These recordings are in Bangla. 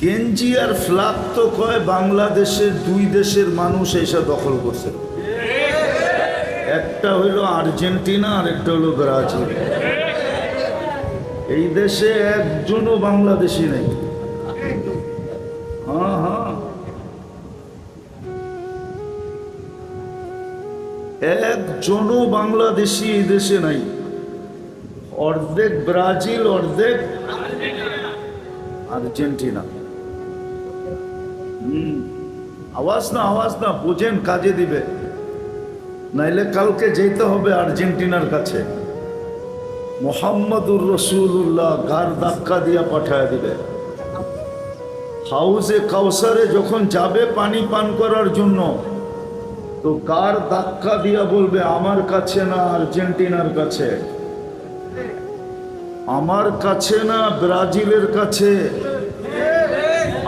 গেঞ্জি আর ফ্লাগ তো কয় বাংলাদেশের দুই দেশের মানুষ এসে দখল করছে, একটা হইল আর্জেন্টিনা আর একটা হইল ব্রাজিল। এই দেশে একজনও বাংলাদেশি নেই। হ্যাঁ হ্যাঁ, একজনও বাংলাদেশি এই দেশে নাই। অর্ধেক ব্রাজিল, অর্ধেক আর্জেন্টিনা। আওয়াজ না বুঝেন, কাজে দিবে, নাইলে কালকে যেতে হবে আর্জেন্টিনার কাছে। মোহাম্মদুর রসুল্লাহ গার ধাক্কা দিয়া পাঠায় দিবে। হাউজে কাউসারে যখন যাবে পানি পান করার জন্য, তো গার ধাক্কা দিয়া বলবে আমার কাছে না আর্জেন্টিনার কাছে, আমার কাছে না ব্রাজিলের কাছে,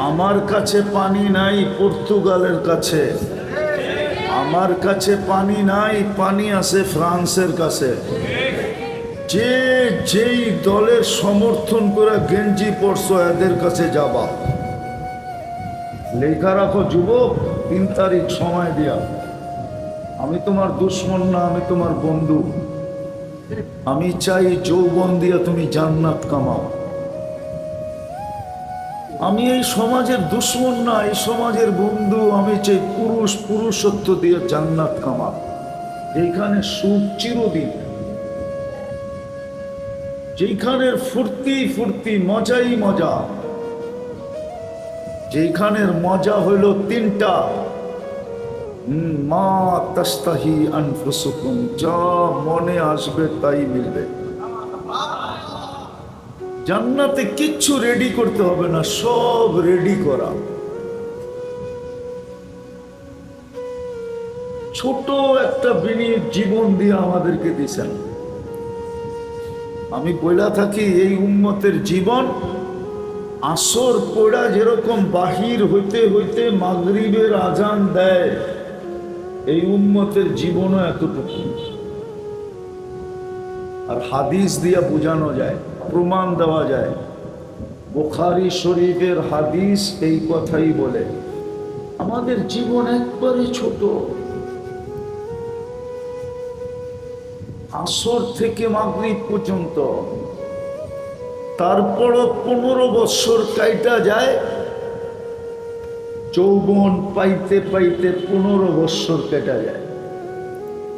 আমার কাছে পানি নাই পর্তুগালের কাছে, আমার কাছে পানি নাই, পানি আছে ফ্রান্সের কাছে। যে যেই দলের সমর্থন করে গেঞ্জি পরছো এদের কাছে যাবা। লেখা রাখো যুবক, 3 তারিখ সময় দিয়া। আমি তোমার দুশ্মন না, আমি তোমার বন্ধু। আমি চাই যৌবন দিয়া তুমি জান্নাত কামাও। আমি এই সমাজের দুশ্মন না, এই সমাজের বন্ধু। আমি চাই পুরুষত্ব দিয়ে জান্নাত কামাও, এইখানে সুখ চিরদিন, যেখানের ফুর্তি মজাই মজা, যেখানের মজা হইল 3টা। মা তাস্তাহি আনফুসুকুম, যা মনে আসবে তাই মিলবে। জান্নাতে কিচ্ছু রেডি করতে হবে না, সব রেডি করা। ছোট একটা বিনিয়োগ জীবন দিয়ে আমাদেরকে দিয়েছেন। আমি বইলা থাকি এই উম্মতের জীবন আসর পড়া যেরকম বাহির হইতে হইতে মাগরিবের আজান দেয়, এই উম্মতের জীবনও এতটুকু। আর হাদিস দিয়া বোঝানো যায়, প্রমাণ দেওয়া যায়। বুখারী শরীফের হাদিস এই কথাই বলে, আমাদের জীবন একবারে ছোট। আসর থেকে মাগরিব পর্যন্ত, তারপরও 15 বৎসর কাইটা যায়। যৌবন পাইতে পাইতে 15 বৎসর কেটে যায়।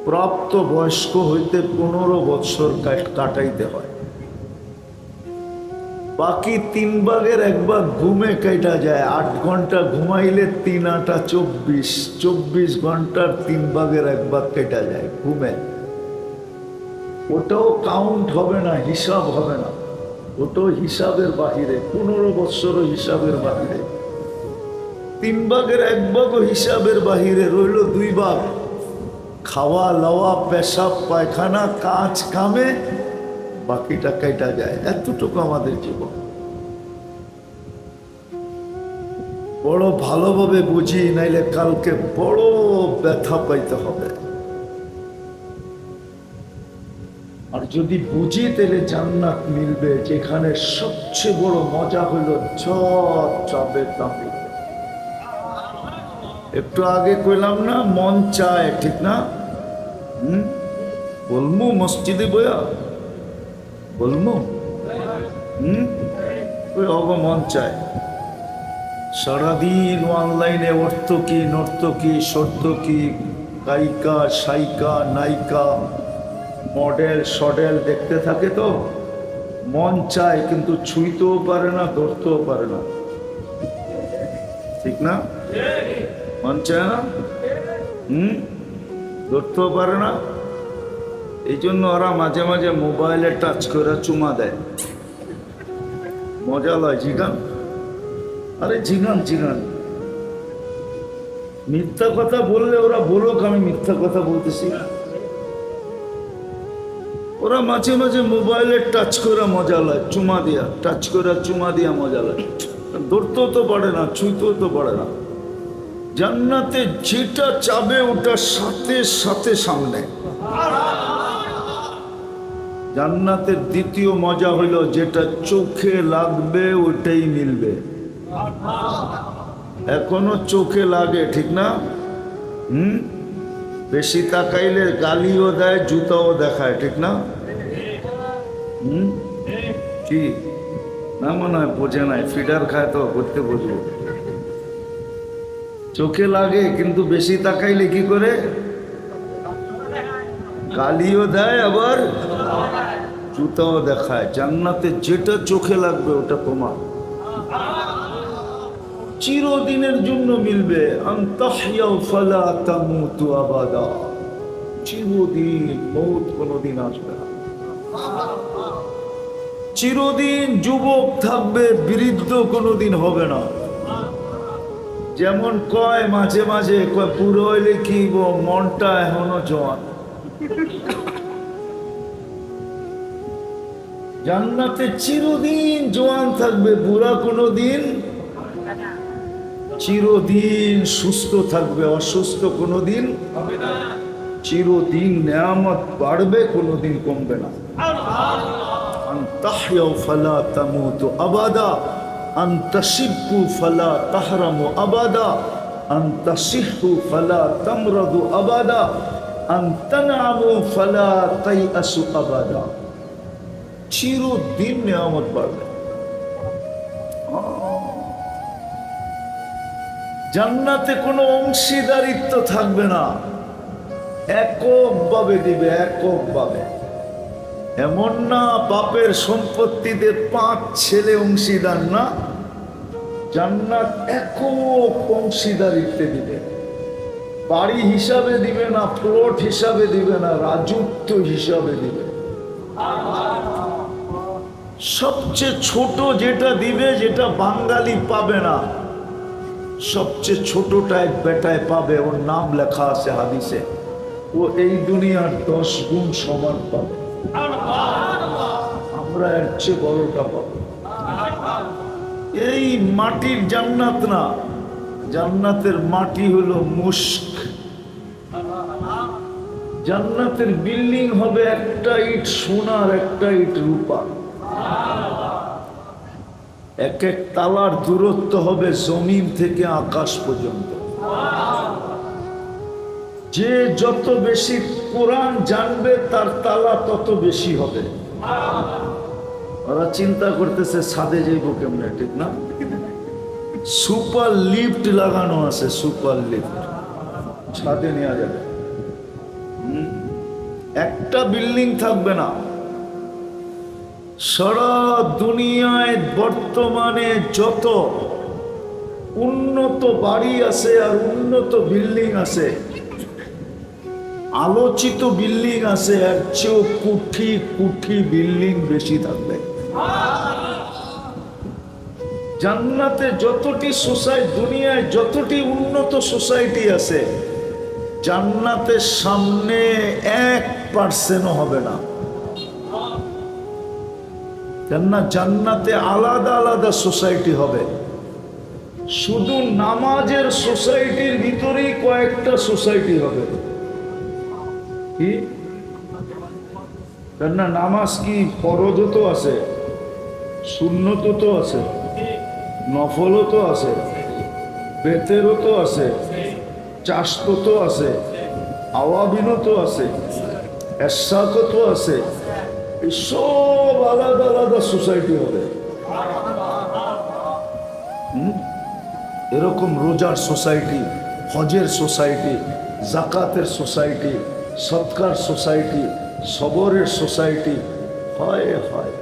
প্রাপ্ত বয়স্ক হইতে 15 বৎসর কাটাইতে হয়। বাকি 3 ভাগের 1 ভাগ ঘুমে কেটে যায়। 8 ঘন্টা ঘুমাইলে 3 8 24, 24 ঘন্টার 3 ভাগের 1 ভাগ কেটে যায় ঘুমে। ওটাও কাউন্ট হবে না, হিসাব হবে না, ওটাও হিসাবের বাহিরে। 15 বৎসরও হিসাবের বাহিরে। 3 ভাগের 1 ভাগও হিসাবের বাহিরে, রইল 2 ভাগ। খাওয়া লওয়া, পেশাব পায়খানা, কাজ কামে বাকিটা কেটে যায়। এতটুকু আমাদের জীবন। বড় ভালোভাবে বুঝি, নাইলে কালকে বড় ব্যথা পাইতে হবে। আর যদি বুঝি তাহলে জান্নাত মিলবে, যেখানে সবচেয়ে বড় মজা হলো চাবে তাবে। একটু আগে কইলাম না, মন চায়, ঠিক না? বলমু মসজিদে বয়া বলমু, অগ মন চায়। সারাদিন অনলাইনে অর্থকী নর্তকী সর্তকী, গায়িকা সাইকা নায়িকা, মডেল সডেল দেখতে থাকে, তো মন চায়, কিন্তু ছুঁইতেও পারে না, ধরতেও পারে না, ঠিক না? মন চায় না, ধরতেও পারে না। এই জন্য ওরা মাঝে মাঝে মোবাইলে টাচ করে চুমা দেয়। মজা লয়, জিগান, আরে জিগান জিগান। মিথ্যা কথা বললে ওরা বলুক আমি মিথ্যা কথা বলতেছি। ওরা মাঝে মাঝে মোবাইলে টাচ করে মজা লয়, চুমা দিয়া, টাচ করে চুমা দিয়া মজা লয়। ধরতেও তো পারে না, ছুঁতেও তো পারে না। জান্নাতে যেটা চাবে ওটা সাথে সাথে সামনে। জান্নাতের দ্বিতীয় মজা হইল যেটা চোখে লাগবে ওটাই মিলবে। এখনো চোখে লাগে, ঠিক না? বেশি তাকাইলে গালিও দেয়, জুতাও দেখায়, ঠিক না? কি না মনে হয় বোঝে নাই, ফিডার খায় তো করতে বুঝবো। চোখে লাগে কিন্তু বেশি তাকাইলে কি করে? গালিও দেয় আবার জুতাও দেখায়। জান্নাতে যেটা চোখে লাগবে ওটা তোমার, চিরদিনের জন্য মিলবে। আনতাহইয়া ফালা তামুতু আবাদা, চিরদিন, মৌত কোনদিন আসবে না। চিরদিন যুবক থাকবে, বৃদ্ধ কোনদিন হবে না। যেমন কয় মাঝে মাঝে কয় বুড়ো হইলে কি মনটা এখনো জোয়ান। জান্নাতে চিরদিন জোয়ান থাকবে, বুড়া কোনদিন, চিরদিন সুস্থ থাকবে, অসুস্থ কোনদিন হবে না। চিরদিন নেয়ামত বাড়বে, কোনদিন কমবে না। আনতাহইয়া ফালা তামুতু আবাদা, আনতাশিব্বু ফালা তাহরামু আবাদা, আনতাশিহু ফালা তামরাদু আবাদা, আনতানআমু ফালা তাইআসু আবাদা। চিরদিন নেয়ামত বাড়বে। জান্নাতে কোনো অংশীদারিত্ব থাকবে না, এককভাবে দিবে, এককভাবে। এমন না বাপের সম্পত্তিতে 5 ছেলে অংশীদার, না। জান্নাত একক অংশীদারিত্বে দিবে। বাড়ি হিসাবে দিবে না, প্লট হিসাবে দিবে না, রাজত্ব হিসাবে দিবে। সবচেয়ে ছোট যেটা দিবে, যেটা বাঙালি পাবে না, সবচেয়ে ছোটটা এক বেটায় পাবে। ওর নাম লেখা আছে হাদিসে, ও এই দুনিয়ার 10 গুণ সমান পাবে। আমরা এর চেয়ে বড়টা পাবো। এই মাটির জান্নাত না, জান্নাতের মাটি হলো মুস্ক। জান্নাতের বিল্ডিং হবে একটা ইট সোনার, একটা ইট রূপা। এক এক তালার দূরত্ব হবে জমিন থেকে আকাশ পর্যন্ত। যে যত বেশি কোরআন জানবে তার তালা তত বেশি হবে। ওরা চিন্তা করতেছে ছাদে যাইব কেমনে, ঠিক না? সুপার লিফট লাগানো আছে, সুপার লিফট, ছাদে নেওয়া যাবে। একটা বিল্ডিং থাকবে না। সারা দুনিয়ায় বর্তমানে যত উন্নত বাড়ি আছে আর উন্নত বিল্ডিং আছে, আলোচিত বিল্ডিং আছে, এর চেয়েও কোটি কোটি বিল্ডিং বেশি থাকবে। জান্নাতে যতটি সোসাইটি, দুনিয়ায় যতটি উন্নত সোসাইটি আছে, জান্নাতের সামনে 1% হবে না। কেননা জান্নাতে আলাদা আলাদা সোসাইটি হবে। শুধু নামাজের সোসাইটির ভিতরেই কয়েকটা সোসাইটি হবে। কি? কেননা নামাজ কি ফরজ তো আছে, সুন্নত তো আছে, নফলও তো আছে, বেতেরও তো আছে, চাষতো তো আছে, আওয়াবিনও তো আছে, এশাকও তো আছে। এই সব আলাদা আলাদা সোসাইটি হবে। এরকম রোজার সোসাইটি, হজের সোসাইটি, জাকাতের সোসাইটি, সৎকার সোসাইটি, সবরের সোসাইটি, হয় হয়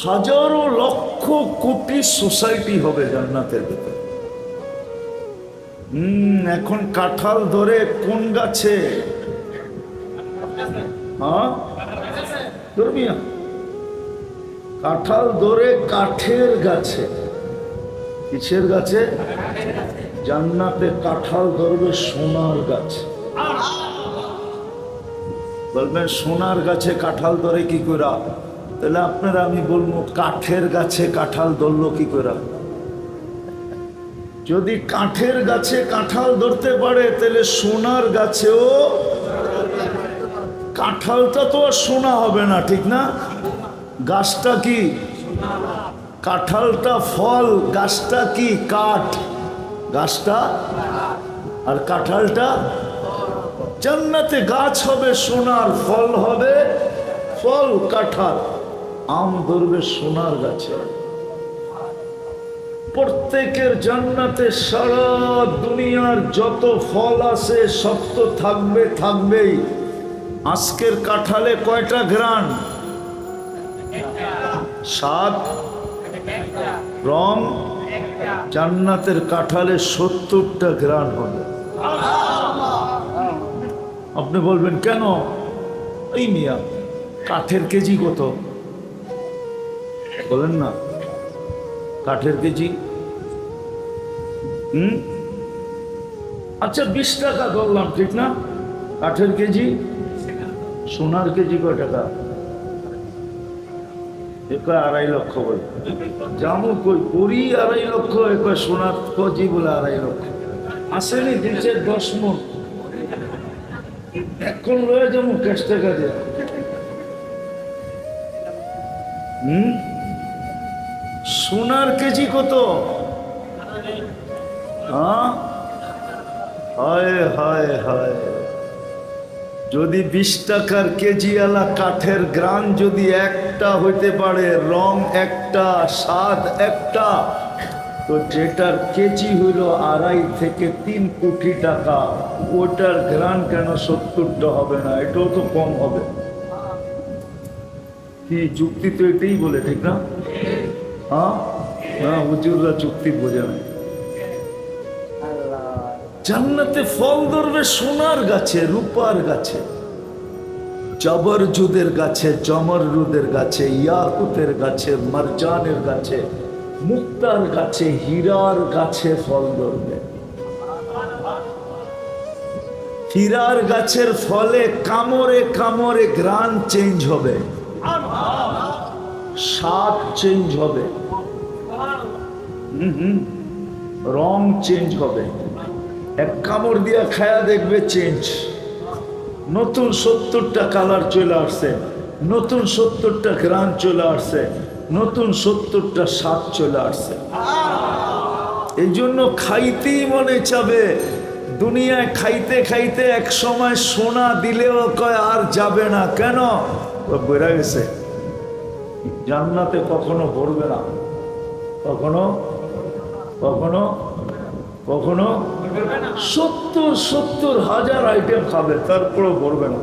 হাজারো লক্ষ কোটি সোসাইটি হবে জান্নাতের ভিতরে। এখন কাঁঠাল ধরে কোন গাছে? হ্যাঁ, ধরবিয়া কাঁঠাল ধরে কাঠের গাছে। কিসের গাছে? জান্নাতে কাঁঠাল ধরবে সোনার গাছে। বলবেন সোনার গাছে কাঁঠাল ধরে কি করে? তাহলে আপনারা আমি বলবো কাঠের গাছে কাঁঠাল ধরলো কি করে? যদি কাঠের গাছে কাঁঠাল ধরতে পারে তাহলে সোনার গাছেও কাঁঠালটা তো আর সোনা হবে না, ঠিক না? গাছটা কি? কাঁঠালটা ফল, গাছটা কি? কাঠ। গাছটা আর কাঁঠালটা। জান্নাতে গাছ হবে সোনার, ফল হবে ফল কাঁঠাল, আম ধরবে সোনার গাছে। প্রত্যেকের জান্নাতে সারা দুনিয়ার যত ফল আছে সব তো থাকবে, থাকবেই। আজকের কাঁঠালে কয়টা ঘ্রাণ? স্বাদ, রং। জান্নাতের কাঁঠালে 70টা ঘ্রাণ হবে। আপনি বলবেন কেন? এই মিয়া কাঠের কেজি কত বলেন না? কাঠের কেজি আচ্ছা 20 টাকা ধরলাম, ঠিক না? কাঠের কেজি। সোনার কেজি কয় টাকা? 2.5 লক্ষ বলে জামু কই করি 2.5 লক্ষ। সোনার কেজি বলে 2.5 লক্ষ। আসেনি দিচ্ছে 10 মণ। এখন লয়ে যাবো ক্যাশ টাকা দিয়ে। সোনার কেজি কত? হায় হায় হায়, যদি 20 টাকার কেজি আলা কাঠের গ্রান যদি একটা হইতে পারে, রং একটা, স্বাদ একটা, তো যেটার কেজি হইল 2.5 থেকে 3 কোটি টাকা, ওটার গ্রান কেন 70টা হবে না? এটাও তো কম হবে। কি যুক্তি তো এটাই বলে, ঠিক না? হ্যাঁ, হুজুররা যুক্তি বোঝে না। জান্নাতে ফল ধরবে সোনার গাছে, রূপার গাছে, জবরজুদের গাছে, জমররুদের গাছে, ইয়াকুতের গাছে, মারজানের গাছে, মুক্তার গাছে, হীরার গাছে ফল ধরবে। হীরার গাছের ফলে কামড়ে কামড়ে ঘ্রাণ চেঞ্জ হবে, স্বাদ চেঞ্জ হবে, রং চেঞ্জ হবে। এক কামড় দিয়া খায়া দেখবে চেঞ্জ। নতুন 70টা কালার চলে আসছে, নতুন 70টা ঘ্রাণ চলে আসছে, নতুন 70টা স্বাদ চলে আসছে। এই জন্য খাইতেই মনে চাবে। দুনিয়ায় খাইতে খাইতে এক সময় সোনা দিলেও কয় আর যাবে না। কেন? বেড়ে গেছে। জান্নাতে কখনো ভরবে না, কখনো কখনো কখনো 70,000 আইটেম খাবে, তারপরেও ভরবে না।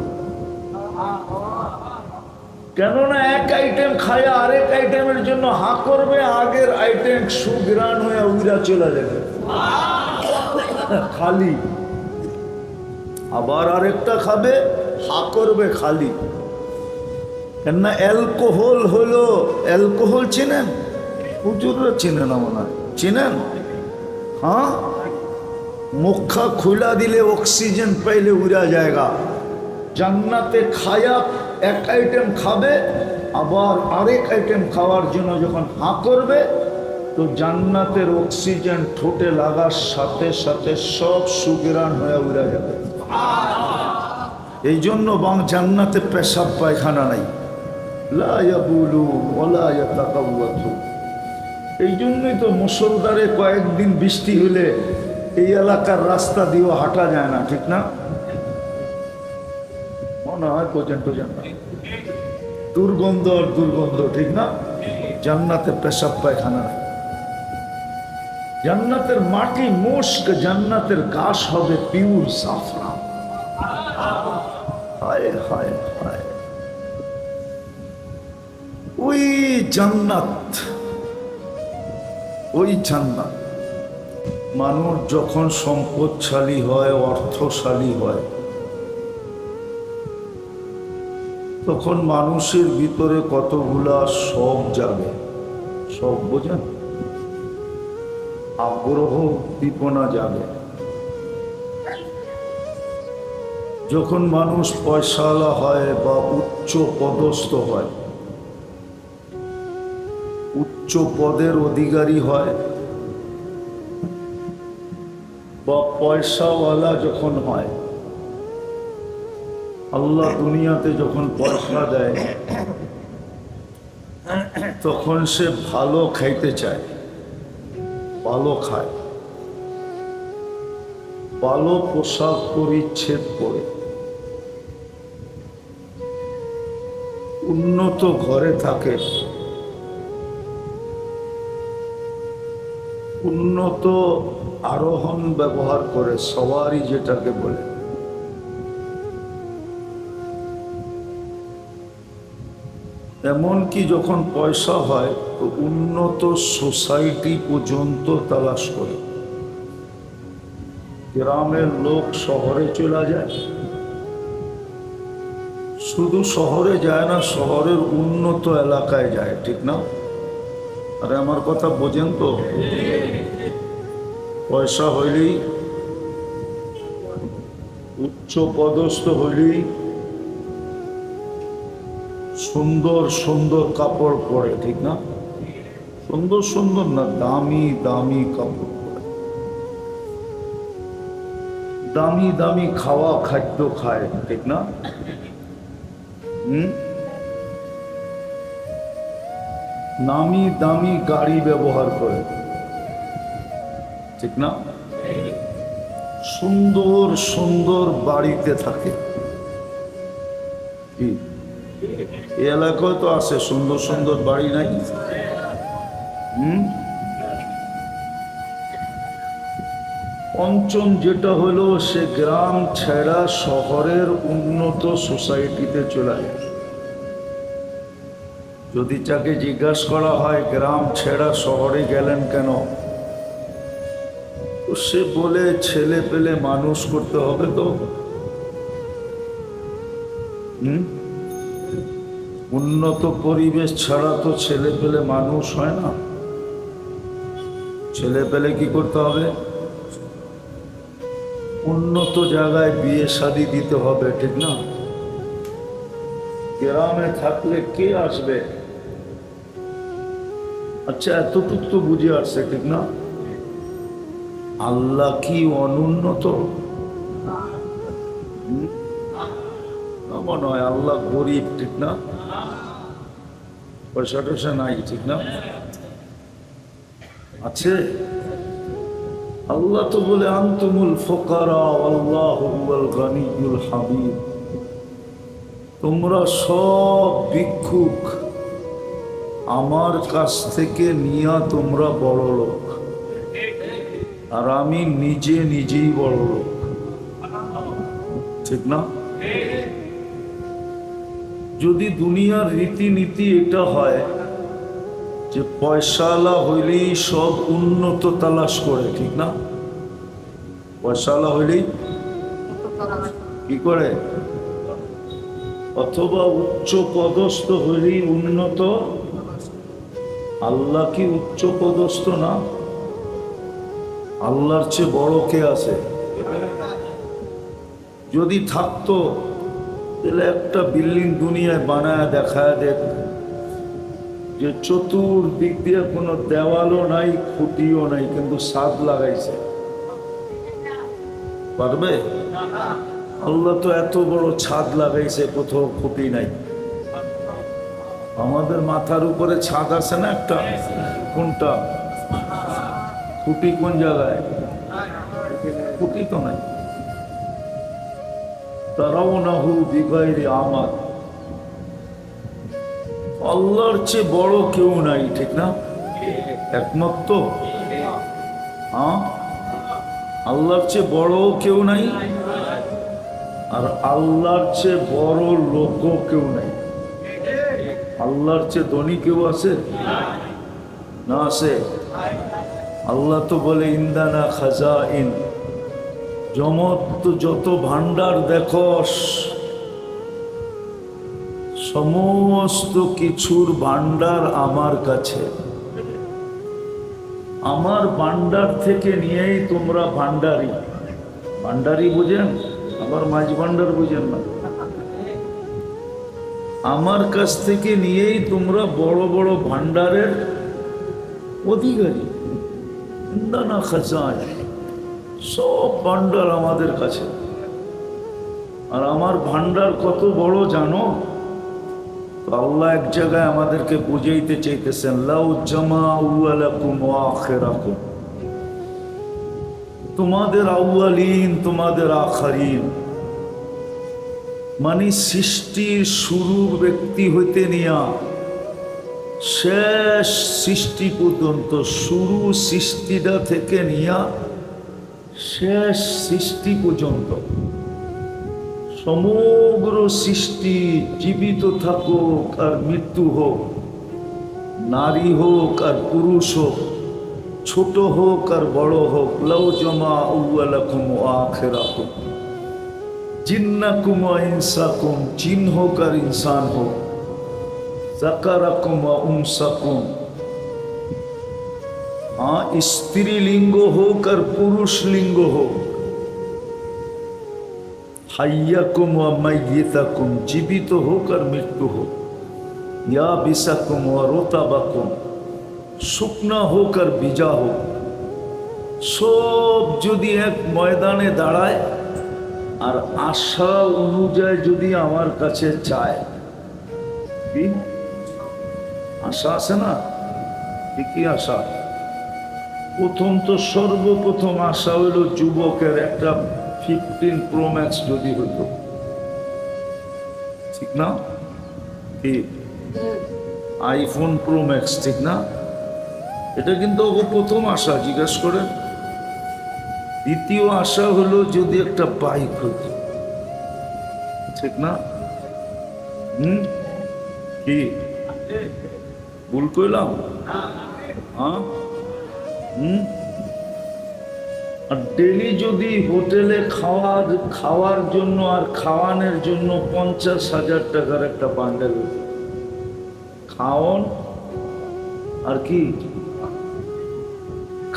কেননা এক আইটেম খায় আরেক আইটেমের জন্য হা করবে, আগের আইটেম সুগ্রাণ হয়ে উড়া চলে যাবে খালি। আবার আরেকটা খাবে, হা করবে খালি। কেননা অ্যালকোহল হলো, অ্যালকোহল চেনেন? হুজুররা চেনে না মনে হয়, চেনেন? হ্যাঁ, মুখা খুলা দিলে অক্সিজেন পাইলে উড়া জায়গা। জান্নাতে খায়া এক আইটেম খাবে, আবার আরেক আইটেম খাওয়ার জন্য যখন হাঁ করবে, তো জান্নাতের অক্সিজেন ঠোঁটে লাগার সাথে সাথে সব সুগ্রাণ হয়ে উড়া যাবে। এই জন্য জান্নাতে পেশাব পায়খানা নাই, লা ইয়াবুলু ওয়ালা ইয়াতাকাওয়াতু। এই জন্যই তো মুসলধারে কয়েকদিন বৃষ্টি হলে এই এলাকার রাস্তা দিয়েও হাঁটা যায় না, ঠিক না? মনে হয় পর্যন্ত দুর্গন্ধ আর দুর্গন্ধ, ঠিক না? জান্নাতে পেশাব পায়খানা নাই। জান্নাতের মাটি মুস্ক, জান্নাতের ঘাস হবে পিওর সাফরান। হায় হায় হায়, ওই জান্নাত, ওই জান্নাত। মানুষ যখন সম্পদশালী হয়, অর্থশালী হয়, তখন মানুষের ভিতরে কতগুলা শখ জাগে। শখ বোঝেন? আগ্রহ, উদ্দীপনা জাগে। যখন মানুষ পয়সাওয়ালা হয় বা উচ্চ পদস্থ হয়, উচ্চ পদের অধিকারী হয়, বা পয়সাওয়ালা যখন হয়, আল্লাহ দুনিয়াতে যখন পয়সা দেয়, তখন সে ভালো খাইতে চায়, ভালো খায়, ভালো পোশাক পরিচ্ছেদ পরে, উন্নত ঘরে থাকে, উন্নত আরোহণ ব্যবহার করে, সওয়ারি যেটাকে বলে। এমনকি যখন পয়সা হয় তো উন্নত সোসাইটি পর্যন্ত তালাশ করে। গ্রামের লোক শহরে চলে যায়, শুধু শহরে যায় না, শহরের উন্নত এলাকায় যায়, ঠিক না? আরে আমার কথা বোঝেন তো? পয়সা হইলেই, উচ্চ পদস্থ হইলেই সুন্দর সুন্দর কাপড় পরে, ঠিক না? সুন্দর সুন্দর না, দামি দামি কাপড় পরে, দামি দামি খাওয়া খাদ্য খায়, ঠিক না? নামি দামি গাড়ি ব্যবহার করে, ঠিক না? সুন্দর সুন্দর বাড়িতে থাকে। কি এই এলাকায় তো আছে সুন্দর সুন্দর বাড়ি, নাই? পঞ্চম যেটা হলো, সে গ্রাম ছেড়া শহরের উন্নত সোসাইটিতে চলে যায়। যদি তাকে জিজ্ঞাসা করা হয় গ্রাম ছেড়া শহরে গেলেন কেন, তো সে বলে ছেলে পেলে মানুষ করতে হবে। তো উন্নত পরিবেশ ছাড়া তো ছেলে পেলে মানুষ হয় না। ছেলে পেলে কি করতে হবে? উন্নত জায়গায় বিয়ে শাদী দিতে হবে, ঠিক না? গ্রামে থাকলে কে আসবে? আচ্ছা, এতটুকু তো বুঝে আসছে, ঠিক না? আল্লাহ কি অনুন্নত? মনে হয় আল্লাহ গরিব, ঠিক না? পয়সা টয়সা নাই, ঠিক না? আছে। আল্লাহ তো বলে আনতুমুল ফুকারা আল্লাহু হুয়াল গানিয়ুল হামিদ। তোমরা সব ভিক্ষুক, আমার কাছ থেকে নিয়া তোমরা বড় লোক, আর আমি নিজে নিজেই বড় লোক, ঠিক না? যদি দুনিয়ার রীতিনীতি এটা হয় যে পয়সাওয়ালা হইলেই সব উন্নত তালাশ করে, ঠিক না? পয়সাওয়ালা হইলেই কি করে? অথবা উচ্চ পদস্থ হইলেই উন্নত। আল্লাহ কি উচ্চ পদস্থ না? আল্লাহর চেয়ে বড় কে আছে? যদি থাকতো তাহলে একটা বিল্ডিং দুনিয়ায় বানায় দেখায় দেখ যে চতুর্দিক দিয়ে কোনো দেওয়ালও নাই, খুঁটিও নাই, কিন্তু ছাদ লাগাইছে। পারবে? আল্লাহ তো এত বড় ছাদ লাগাইছে, কোথাও খুঁটি নাই। আমাদের মাথার উপরে ছাদ আছে না একটা, কোনটা? খুঁটি কোন জায়গায়? খুঁটি তো নাই। তারাউনাহু বিগাইরি আমাদ। আল্লাহর চেয়ে বড় কেউ নাই, ঠিক না? একমত তো? হ্যাঁ, আল্লাহর চেয়ে বড় কেউ নাই, আর আল্লাহর চেয়ে বড় লোকও কেউ নাই। আল্লাহর চেয়ে ধনী কেউ আছে না? আছে। আল্লাহ তো বলে ইন্দানা খাজাইন, যত ভান্ডার দেখস সমস্ত কিছুর ভান্ডার আমার কাছে। আমার ভান্ডার থেকে নিয়েই তোমরা ভান্ডারি। ভান্ডারি বুঝেন? আবার মাঝ ভান্ডার বুঝেন না। আমার কাছ থেকে নিয়েই তোমরা বড় বড় ভান্ডারের অধিকারী। না খাজান, সব ভান্ডার আমাদের কাছে। আর আমার ভান্ডার কত বড় জানো? তো আল্লাহ এক জায়গায় আমাদেরকে বুঝাইতে চাইতেছেন, লাউ জামাউ আলাকুম ওয়া আখিরাকুম, তোমাদের আউয়ালিন তোমাদের আখারিন, মানে সৃষ্টির শুরুর ব্যক্তি হইতে নিয়া শেষ সৃষ্টি পর্যন্ত, শুরু সৃষ্টিটা থেকে নিয়া শেষ সৃষ্টি পর্যন্ত সমগ্র সৃষ্টি, জীবিত থাকুক আর মৃত্যু হোক, নারী হোক আর পুরুষ হোক, ছোট হোক আর বড় হোক, লাউ জামাউ আলাকুম ওয়া আখিরাকুম, জিন্নাকুম ওয়া ইনসাকুম, জিন হোক আর ইনসান হোক, যাকারাকুম ওয়া উনসাকুম, স্ত্রীলিঙ্গ হোক আর পুরুষ লিঙ্গ হোক, হাইয়াকুম ওয়া মাইয়িতাকুম, জীবিত হোক আর মৃত্যু হোক, ইয়াবিসাকুম ওয়া রতাবাকুম, শুকনা হোক আর ভিজা হোক, সব যদি এক ময়দানে দাঁড়ায় আর আশা অনুযায়ী যদি আমার কাছে চায়, কি আশা আছে না? কি আশা? প্রথম তো সর্বপ্রথম আশা হইল যুবকের একটা 15 Pro Max যদি হইতো, ঠিক না? কি আইফোন Pro Max, ঠিক না? এটা কিন্তু প্রথম আশা, জিজ্ঞাসা করেন। দ্বিতীয় আশা হলো যদি একটা বাইক হইতো, ঠিক না? কি ভুল কইলাম? আর ডেলি যদি হোটেলে খাওয়ার জন্য আর খাওয়ানোর জন্য 50,000 টাকার একটা বান্ডেল, খাওয়ান আর কি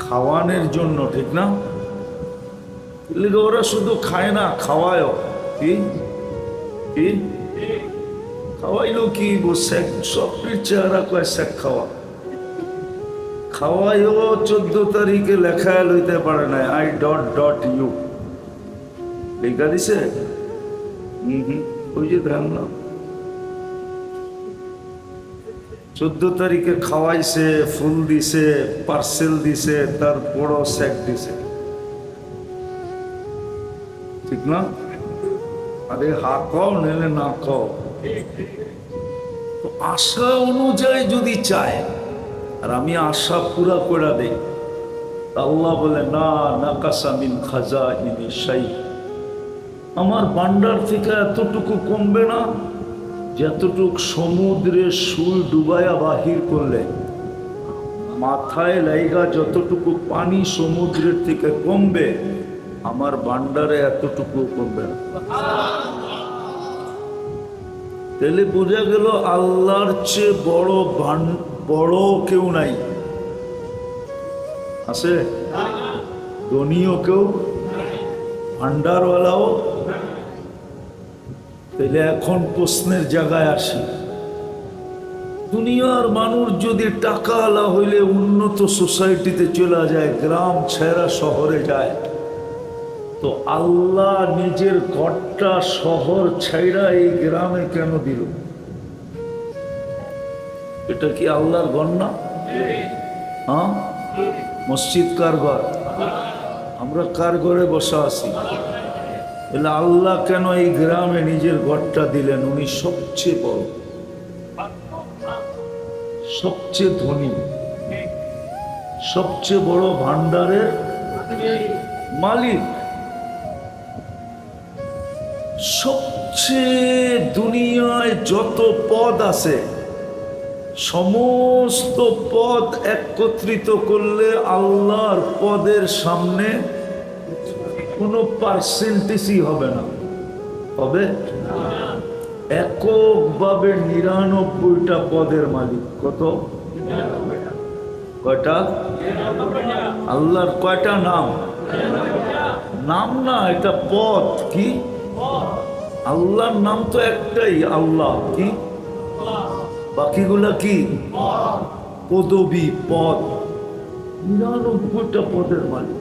খাওয়ানোর জন্য, ঠিক না? ওরা শুধু খায় না, খাওয়ায়। কি কি খাওয়াইলো কি? সবটির চেহারা কয় শেখ খাওয়া, খাওয়াইও 14 তারিখে লেখা লইতে পারে না, I.U লেখা দিছে। ওই যে ধ্যান না, 14 তারিখে খাওয়াইছে, ফুল দিছে, পার্সেল দিছে, তার বড় শেক দিছে, ঠিক না? আরে হা খাও নেলে না খাও। তো আশা অনুযায়ী যদি চায় আর আমি আশা পুরা করে দেই, আল্লাহ বলে না নাকাসা মিন খাজাইনি শাই, আমার ভান্ডার থেকে এতটুকু কমবে না যতটুক সমুদ্রে সুই ডুবাইয়া বাহির করলে মাথায় লাইগা যতটুকু পানি সমুদ্রের থেকে কমবে, আমার ভান্ডারে এতটুকু কমবে না। তাহলে বোঝা গেল আল্লাহর চেয়ে বড় কেউ নাই। আছে? ধনীও কেউ, ভান্ডারওয়ালাও। তাহলে এখন প্রশ্নের জায়গায় আসি, দুনিয়ার মানুষ যদি টাকাওয়ালা হইলে উন্নত সোসাইটিতে চলে যায়, গ্রাম ছেড়া শহরে যায়, তো আল্লাহ নিজের ঘরটা শহর ছাইড়া এই গ্রামে কেন দিল? এটা কি আল্লাহর ঘর না? হ্যাঁ, মসজিদ কার ঘর? আমরা কার ঘরে বসা আছি? তাহলে আল্লাহ কেন এই গ্রামে নিজের ঘরটা দিলেন? উনি সবচেয়ে বড়, সবচেয়ে ধনী, সবচেয়ে বড় ভান্ডারের মালিক, সবচেয়ে দুনিয়ায় যত পদ আছে সমস্ত পদ একত্রিত করলে আল্লাহর পদের সামনে কোনো পার্সেন্টেজই হবে না। হবে? এককভাবে 99টা পদের মালিক। কত? কয়টা? আল্লাহর কয়টা নাম? নাম না, এটা পদ। কি? আল্লাহর নাম তো একটাই, আল্লাহ। কি? বাকিগুলা কি? পদবী, পদ। 99টা পদের মালিক।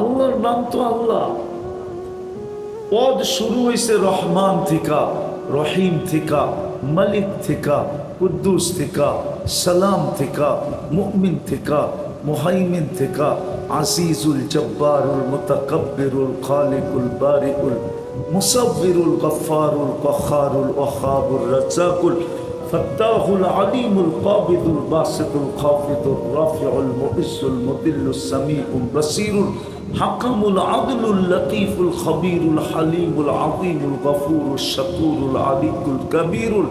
আল্লাহর নাম তো আল্লাহ। পদ শুরু হয়েছে রহমান থিকা, রহিম থিকা, মালিক থিকা, কুদ্দুস থিকা, সালাম থিকা, মুমিন থিকা, মুহাইমিন থিকা, আজিজুল জব্বারুল মুতাকাব্বিরুল খালিকুল বারিকুল মুসাব্বিরুল গফফারুল কখারুল ওয়াহাবুর রাজ্জাকুল ফাত্তাহুল আলিমুল কাবিদুল বাসিতুল খাফিদুর রাফিউল মুইজ্জুল মুদিল্লুস সামিউল বাসিরুল হাকামুল আদলুল লতীফুল খবীরুল হালিমুল আযীমুল গফুরুশ শাকুরুল আলিকুল কবীরুল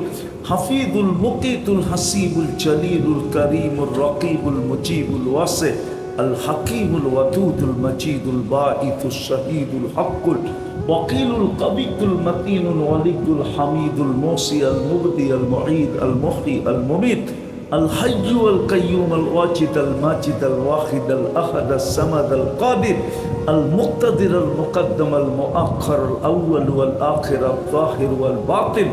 হাফিজুল মুকিতুল হাসিবুল জলিলুল করিমুর রকিবুল মুজিবুল ওয়াসি আল হাকিমুল ওয়াদুদুল মজিদুল বাঈতুশ শাহীদুল হকুল ওয়াকিলুল কবিকুল মতিনুল ওয়ালিদুল হামিদুল মুসি আল মুবদি আল মুঈদ আল মুহয়ি আল মুমীত الحي والقيوم الواجد الماجد الواحد الأحد الصمد القادر المقتدر المقدم المؤخر الأول والآخر الظاهر والباطن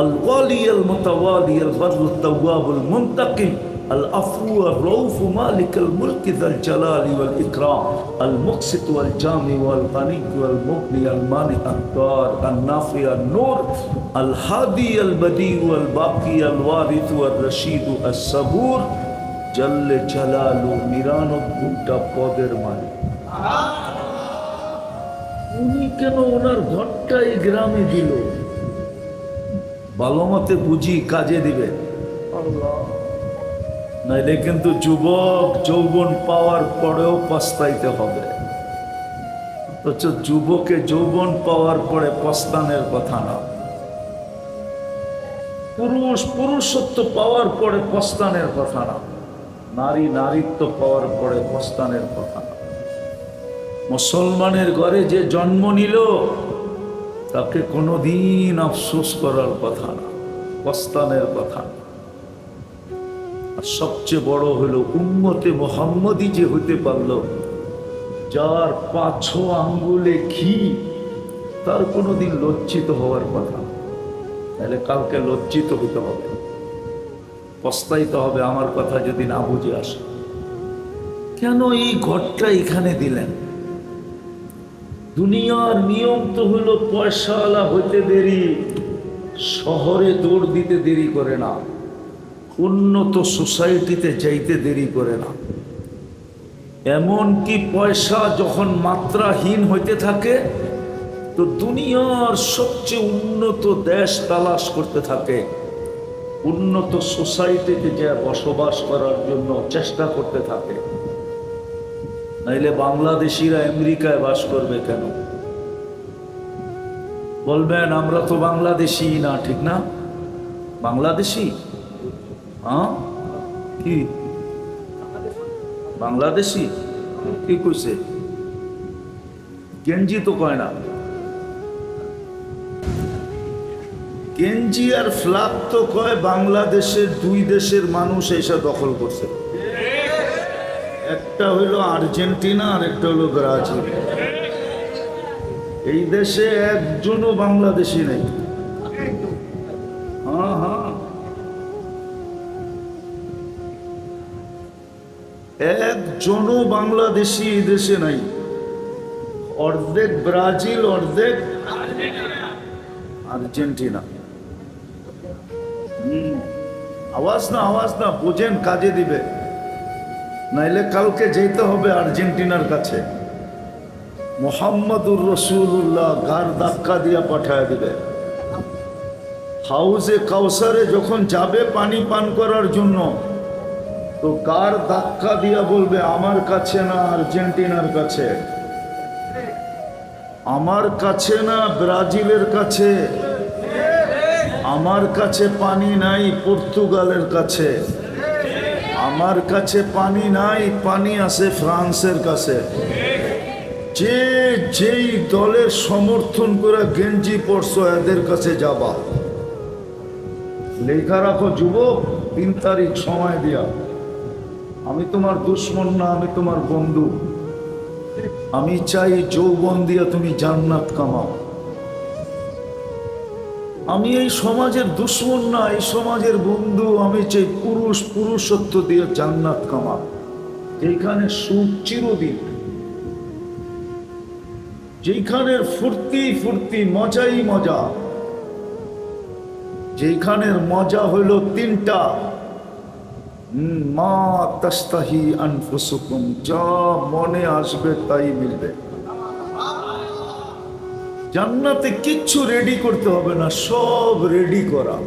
الوالي المتوالي البر التواب المنتقم العفو الرؤوف مالك الملك ذا الجلال والإكرام المقسط والجامع والغني والمغني المانع الضار النافع النور الهادي البديع والباقي الوارث والرشيد الصبور جل جلاله নিরানব্বইটা পদের মালিক। উনি কেন ওনার ঘরটা এই গ্রামে দিল? ভালো মতে বুঝি কাজে দিবে, নাইলে কিন্তু যুবক যৌবন পাওয়ার পরেও পস্তাইতে হবে। অথচ যুবকে যৌবন পাওয়ার পরে পস্তানের কথা না, পুরুষত্ব পাওয়ার পরে পস্তানের কথা না, নারীত্ব পাওয়ার পরে পস্তানের কথা না। মুসলমানের ঘরে যে জন্ম নিল তাকে কোনোদিন আফসোস করার কথা না, পস্তানের কথা না। আর সবচেয়ে বড় হলো উম্মতে মুহাম্মদী যে হইতে পারল, যার 5 আঙ্গুলে ঘি, তার কোনোদিন লজ্জিত হওয়ার কথা। তাহলে কালকে লজ্জিত হইতে হবে, পস্তাইতে হবে আমার কথা যদি না বুঝে আসে। কেন এই ঘরটা এখানে দিলেন? দুনিয়ার নিয়ম তো হলো পয়সাওয়ালা হইতে দেরি, শহরে দৌড় দিতে দেরি করে না, উন্নত সোসাইটিতে যাইতে দেরি করে না। এমনকি পয়সা যখন মাত্রাহীন হইতে থাকে তো দুনিয়ার সবচেয়ে উন্নত দেশ তালাশ করতে থাকে, উন্নত সোসাইটিতে যা বসবাস করার জন্য চেষ্টা করতে থাকে। নাইলে বাংলাদেশিরা আমেরিকায় বাস করবে কেন? বলবেন আমরা তো বাংলাদেশি না, ঠিক না? বাংলাদেশি? হ্যাঁ, কি বাংলাদেশি? কি কইছে? গেঞ্জি তো কয় না, গেঞ্জি আর ফ্ল্যাগ তো কয়। বাংলাদেশের 2 দেশের মানুষ এসে দখল করছে, একটা হইল আর্জেন্টিনা আর একটা হইল ব্রাজিল। এই দেশে একজনও বাংলাদেশি নেই। হ্যাঁ হ্যাঁ, একজনও বাংলাদেশি এই দেশে নাই। অর্ধেক ব্রাজিল, অর্ধেক আর্জেন্টিনা। আওয়াজ না বোঝেন, কাজে দিবে। নাইলে কালকে যেতে হবে আর্জেন্টিনার কাছে, মুহাম্মাদুর রাসূলুল্লাহ গার ধাক্কা দিয়া পাঠায় দিবে। হাউজে কাউসারে যখন যাবে পানি পান করার জন্য, তো গার ধাক্কা দিয়া বলবে আমার কাছে না আর্জেন্টিনার কাছে, আমার কাছে না ব্রাজিলের কাছে, আমার কাছে পানি নাই পর্তুগালের কাছে, আমার কাছে পানি নাই, পানি আছে ফ্রান্সের কাছে। যে যেই দলের সমর্থন করে গেঞ্জি পরছো এদের কাছে যাবা। লেখা রাখো যুবক, 3 তারিখ সময় দিয়া। আমি তোমার দুশ্মন না, আমি তোমার বন্ধু। আমি চাই যৌবন দিয়া তুমি জান্নাত কামাও। আমি এই সমাজের দুশ্মন না, এই সমাজের বন্ধু। আমি চাই পুরুষত্ব দিয়ে জান্নাত কামা, যেখানে সুখ চিরদিন, যেখানের ফুর্তি মজাই মজা, যেখানের মজা হইল তিনটা, মা তাস্তাহি আনফুসুকুম, যা মনে আসবে তাই মিলবে। জান্নাতে কিচ্ছু রেডি করতে হবে না, সব রেডি করা।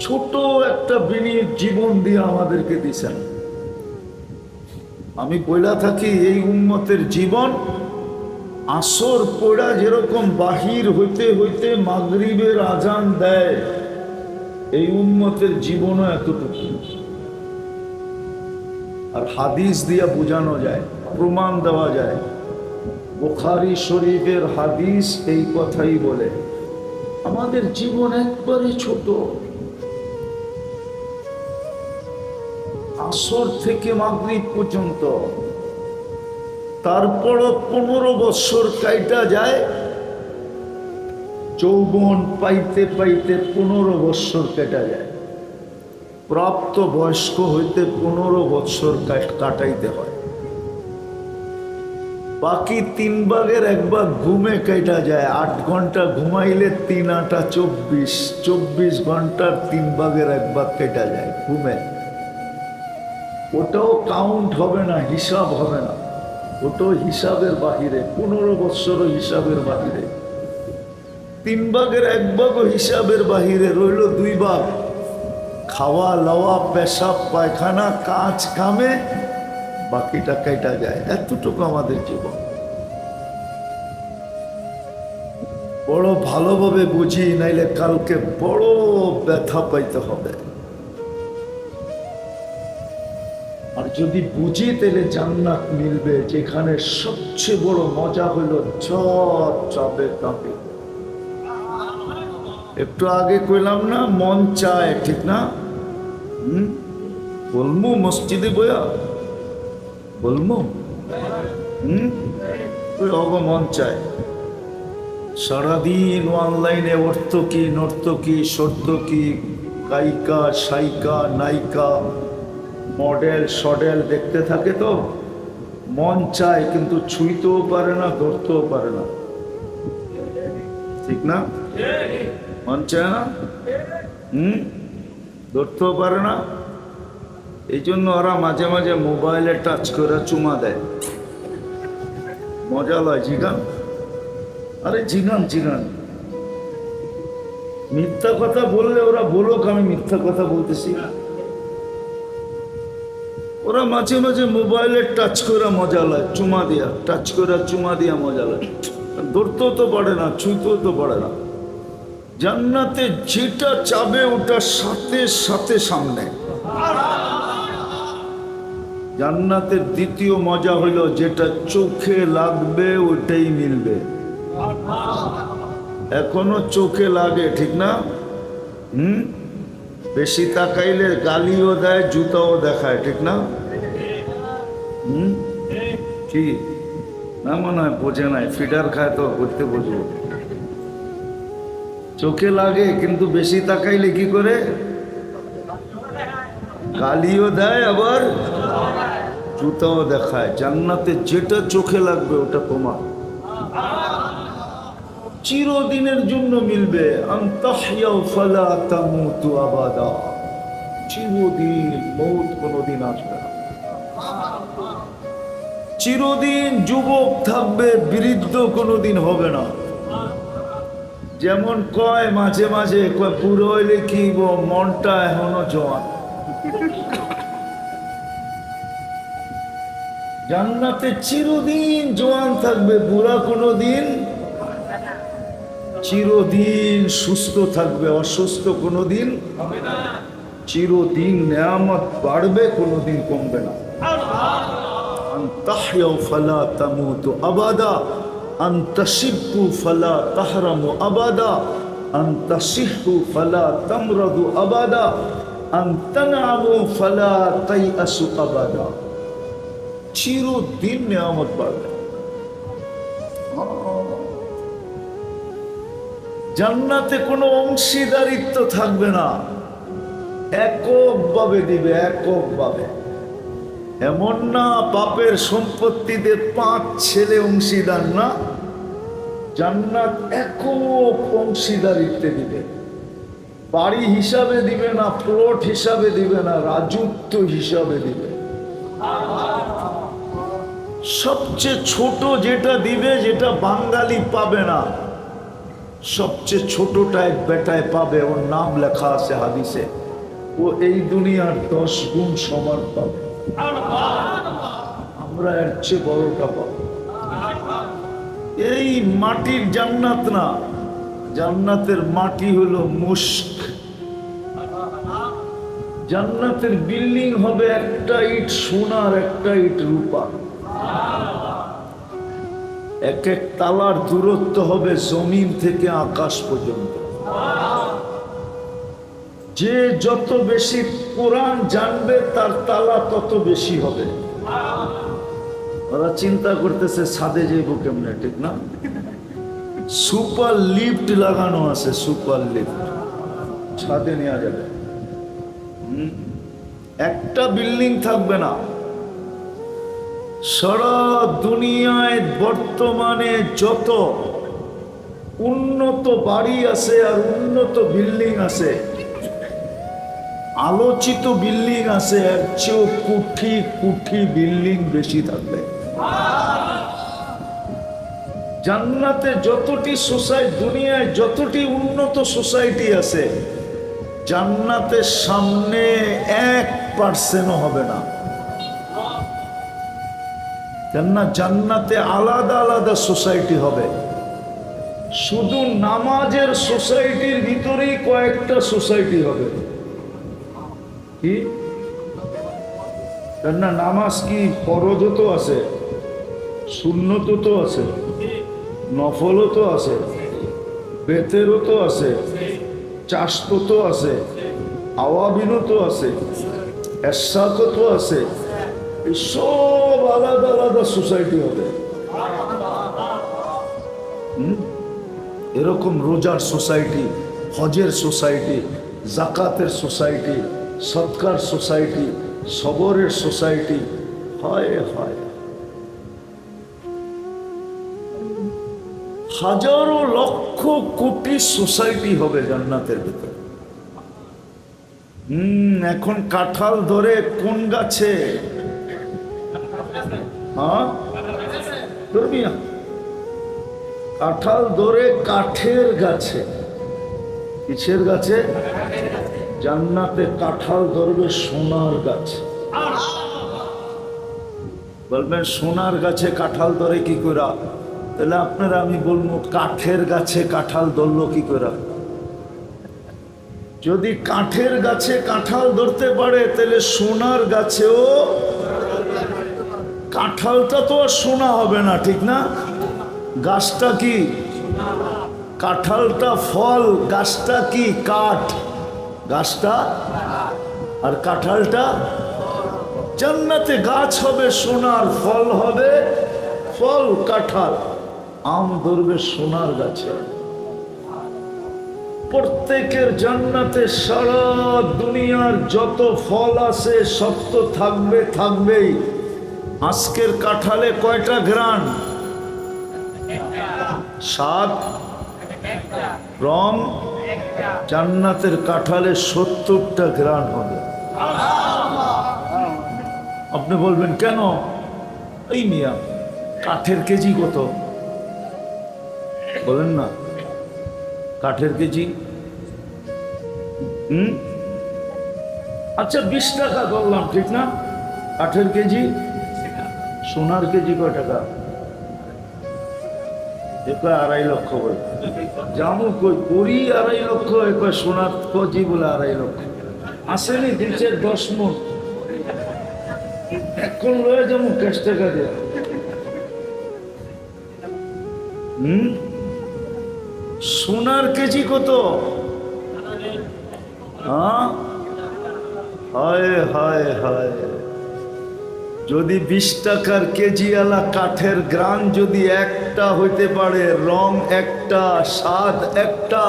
ছোট একটা বিনিয়োগ জীবন দিয়ে আমাদেরকে দিছেন। আমি বইলা থাকি এই উম্মতের জীবন আসর পড়া যেরকম বাহির হইতে হইতে মাগরিবের আজান দেয়, এই উম্মতের জীবনও এতটুকু। আর হাদিস দিয়া বোঝানো যায়, প্রমাণ দেওয়া যায়। বুখারী শরীফের হাদিস এই কথাই বলে, আমাদের জীবন একবারে ছোট। আসর থেকে মাগরিব পর্যন্ত, তারপরও 15 বৎসর কাইটা যায়। যৌবন পাইতে পাইতে 15 বৎসর কেটে যায়। প্রাপ্ত বয়স্ক হইতে 15 বৎসর কাটাইতে হয়। বাকি 3 ভাগের 1 ভাগ ঘুমে কেটে যায়। 8 ঘন্টা ঘুমাইলে 3 8 24, 24 ঘন্টার 3 ভাগের 1 ভাগ কেটে যায় ঘুমে। ওটাও কাউন্ট হবে না, হিসাব হবে না, ওটাও হিসাবের বাহিরে। 15 বৎসরও হিসাবের বাহিরে। 3 ভাগের 1 ভাগও হিসাবের বাহিরে, রইল 2 ভাগ। খাওয়া লওয়া, পেশাব পায়খানা, কাজ কামে বাকিটা কেটে যায়। এতটুকু আমাদের জীবন। বড় ভালোভাবে বুঝি, নাইলে কালকে বড় ব্যথা পাইতে হবে। আর যদি বুঝি তাহলে জান্নাত মিলবে, যেখানে সবচেয়ে বড় মজা হলো ঝড় চাপে কাঁপে। একটু আগে কইলাম না, মন চায়, ঠিক না? বলমু মসজিদে বয়া বলমু, অগ মন চায়। সারাদিন অনলাইনে অর্থকী নর্তকী সর্তকী, গায়িকা সাইকা নায়িকা, মডেল সডেল দেখতে থাকে, তো মন চায়, কিন্তু ছুঁইতেও পারে না, ধরতেও পারে না, ঠিক না? মন চায় না, ধরতেও পারে না। এই জন্য ওরা মাঝে মাঝে মোবাইলে টাচ করে চুমা দেয়। মজা লয়, জিগান, আরে জিগান জিগান। মিথ্যা কথা বললে ওরা বলুক, আমি মিথ্যা কথা বলতেছি। ওরা মাঝে মাঝে মোবাইলে টাচ করে মজা লয়, চুমা দিয়া, টাচ করে চুমা দিয়া মজা লয়। ধরতেও তো পারে না, ছুঁতেও তো পারে না। জান্নাতে যেটা চাবে ওটা সাথে সাথে সামনে। জান্নাতের দ্বিতীয় মজা হইল, যেটা চোখে লাগবে ওটাই মিলবে। এখনো চোখে লাগে, ঠিক না? বেশি তাকাইলে গালিও দেয়, জুতাও দেখায়, ঠিক না? কি না মনে হয় বোঝে নাই, ফিডার খায় তো করতে বুঝবো। চোখে লাগে, কিন্তু বেশি তাকাইলে কি করে? গালিও দেয়, আবার জুতাও দেখায়। জান্নাতে যেটা চোখে লাগবে ওটা তোমার, চিরদিনের জন্য মিলবে। আনতাহইয়াউ ফালা তামুতু আবাদা, চিরদিন, মৌত কোনোদিন আসবে না। চিরদিন যুবক থাকবে, বৃদ্ধ কোনোদিন হবে না। যেমন কয় মাঝে মাঝে, কয় বুড়ো হইলে কি মনটা এখনো জোয়ান। জান্নাতে চিরদিন জোয়ান থাকবে, বুড়া কোনোদিন। চিরদিন সুস্থ থাকবে, অসুস্থ কোনোদিন হবে না। চিরদিন নেয়ামত বাড়বে, কোনোদিন কমবে না। আনতাহইয়াউ ফালা তামুতু আবাদা, আনতাশিব্বু ফালা তাহরামু আবাদা, আনতাশিহ্হু ফালা তামরাদু আবাদা, আনতানআমু ফালা তাইআসু আবাদা। চিরদিন নেয়ামত বাড়বে। জান্নাতে কোনো অংশীদারিত্ব থাকবে না, এককভাবে দিবে, এককভাবে। এমন না বাপের সম্পত্তিতে 5 ছেলে অংশীদার, না, জান্নাত একক অংশীদারিত্বে দিবে, বাড়ি হিসাবে দিবে না, প্লট হিসাবে দিবে না, রাজত্ব হিসাবে দিবে। সবচেয়ে ছোট যেটা দিবে, যেটা বাঙালি পাবে না, সবচেয়ে ছোটটা এক বেটায় পাবে, ওর নাম লেখা আছে হাদিসে, ও এই দুনিয়ার 10 গুণ সমান পাবে। আমরা এর চেয়ে বড়টা পাবো। এই মাটির জান্নাত না, জান্নাতের মাটি হলো মুস্ক। জান্নাতের বিল্ডিং হবে একটা ইট সোনার, একটা ইট রূপা। এক এক তালার দূরত্ব হবে জমিন থেকে আকাশ পর্যন্ত। যে যত বেশি কোরআন জানবে তার তালা তত বেশি হবে। ওরা চিন্তা করতেছে ছাদে যাইব কেমনে, ঠিক না? সুপার লিফট লাগানো আছে, সুপার লিফট ছাদে নেওয়া যাবে। একটা বিল্ডিং থাকবে না। সারা দুনিয়ায় বর্তমানে যত উন্নত বাড়ি আছে আর উন্নত বিল্ডিং আছে, আলোচিত বিল্ডিং আছে, এর চেয়েও কোটি কোটি বিল্ডিং বেশি থাকবে। জান্নাতে যতটি সোসাইটি, দুনিয়ায় যতটি উন্নত সোসাইটি আছে, জান্নাতের সামনে 1% হবে না। কেননা জান্নাতে আলাদা আলাদা সোসাইটি হবে। শুধু নামাজের সোসাইটির ভিতরেই কয়েকটা সোসাইটি হবে। কি? কেননা নামাজ কি ফরজও তো আছে, সুন্নতও তো আছে, নফলও তো আছে, বেতেরও তো আছে, চাষতো তো আছে, আওয়াবিনও তো আছে, এশাকও তো আছে। এই সব আলাদা আলাদা সোসাইটি হবে। এরকম রোজার সোসাইটি, হজের সোসাইটি, জাকাতের সোসাইটি, সৎকার সোসাইটি, সবরের সোসাইটি, হয় হয় হাজারো লক্ষ কোটি সোসাইটি হবে জান্নাতের ভিতরে। এখন কাঁঠাল ধরে কোন গাছে? হ্যাঁ, ধরবি না? কাঁঠাল ধরে কাঠের গাছে। কিসের গাছে? জান্নাতে কাঁঠাল ধরবে সোনার গাছে। বলবেন সোনার গাছে কাঁঠাল ধরে কি করে? তাহলে আপনারা আমি বলবো কাঠের গাছে কাঁঠাল ধরলো কি করে? যদি কাঠের গাছে কাঁঠাল ধরতে পারে তাহলে সোনার গাছেও কাঁঠালটা তো আর সোনা হবে না, ঠিক না? গাছটা কি? কাঁঠালটা ফল, গাছটা কি? কাঠ। গাছটা আর কাঁঠালটা। জান্নাতে গাছ হবে সোনার, ফল হবে ফল কাঁঠাল, আম ধরবে সোনার গাছে। প্রত্যেকের জান্নাতে সারা দুনিয়ার যত ফল আছে সব তো থাকবে, থাকবেই। আজকের কাঁঠালে কয়টা গ্রান? স্বাদ, রং। জান্নাতের কাঁঠালে 70টা গ্রান হবে। আপনি বলবেন কেন? এই মিয়া কাঠের কেজি কত? বলেন না, কাঠের কেজি। আচ্ছা 20 টাকা বললাম, ঠিক না? কাঠের কেজি। সোনার কেজি কয় টাকা? 2.5 লক্ষ বলে জামু কই করি 2.5 লক্ষ, কয় সোনার কেজি বলে 2.5 লক্ষ। আসেনি দিনচের 10 মণ। এখন লয়ে যাবো ক্যাশ টাকা দিয়ে। সোনার কেজি কত? হ্যাঁ, হায় হায় হায়। যদি 20 টাকার কেজি আলা কাঠের গ্রান যদি একটা হইতে পারে, রং একটা, স্বাদ একটা,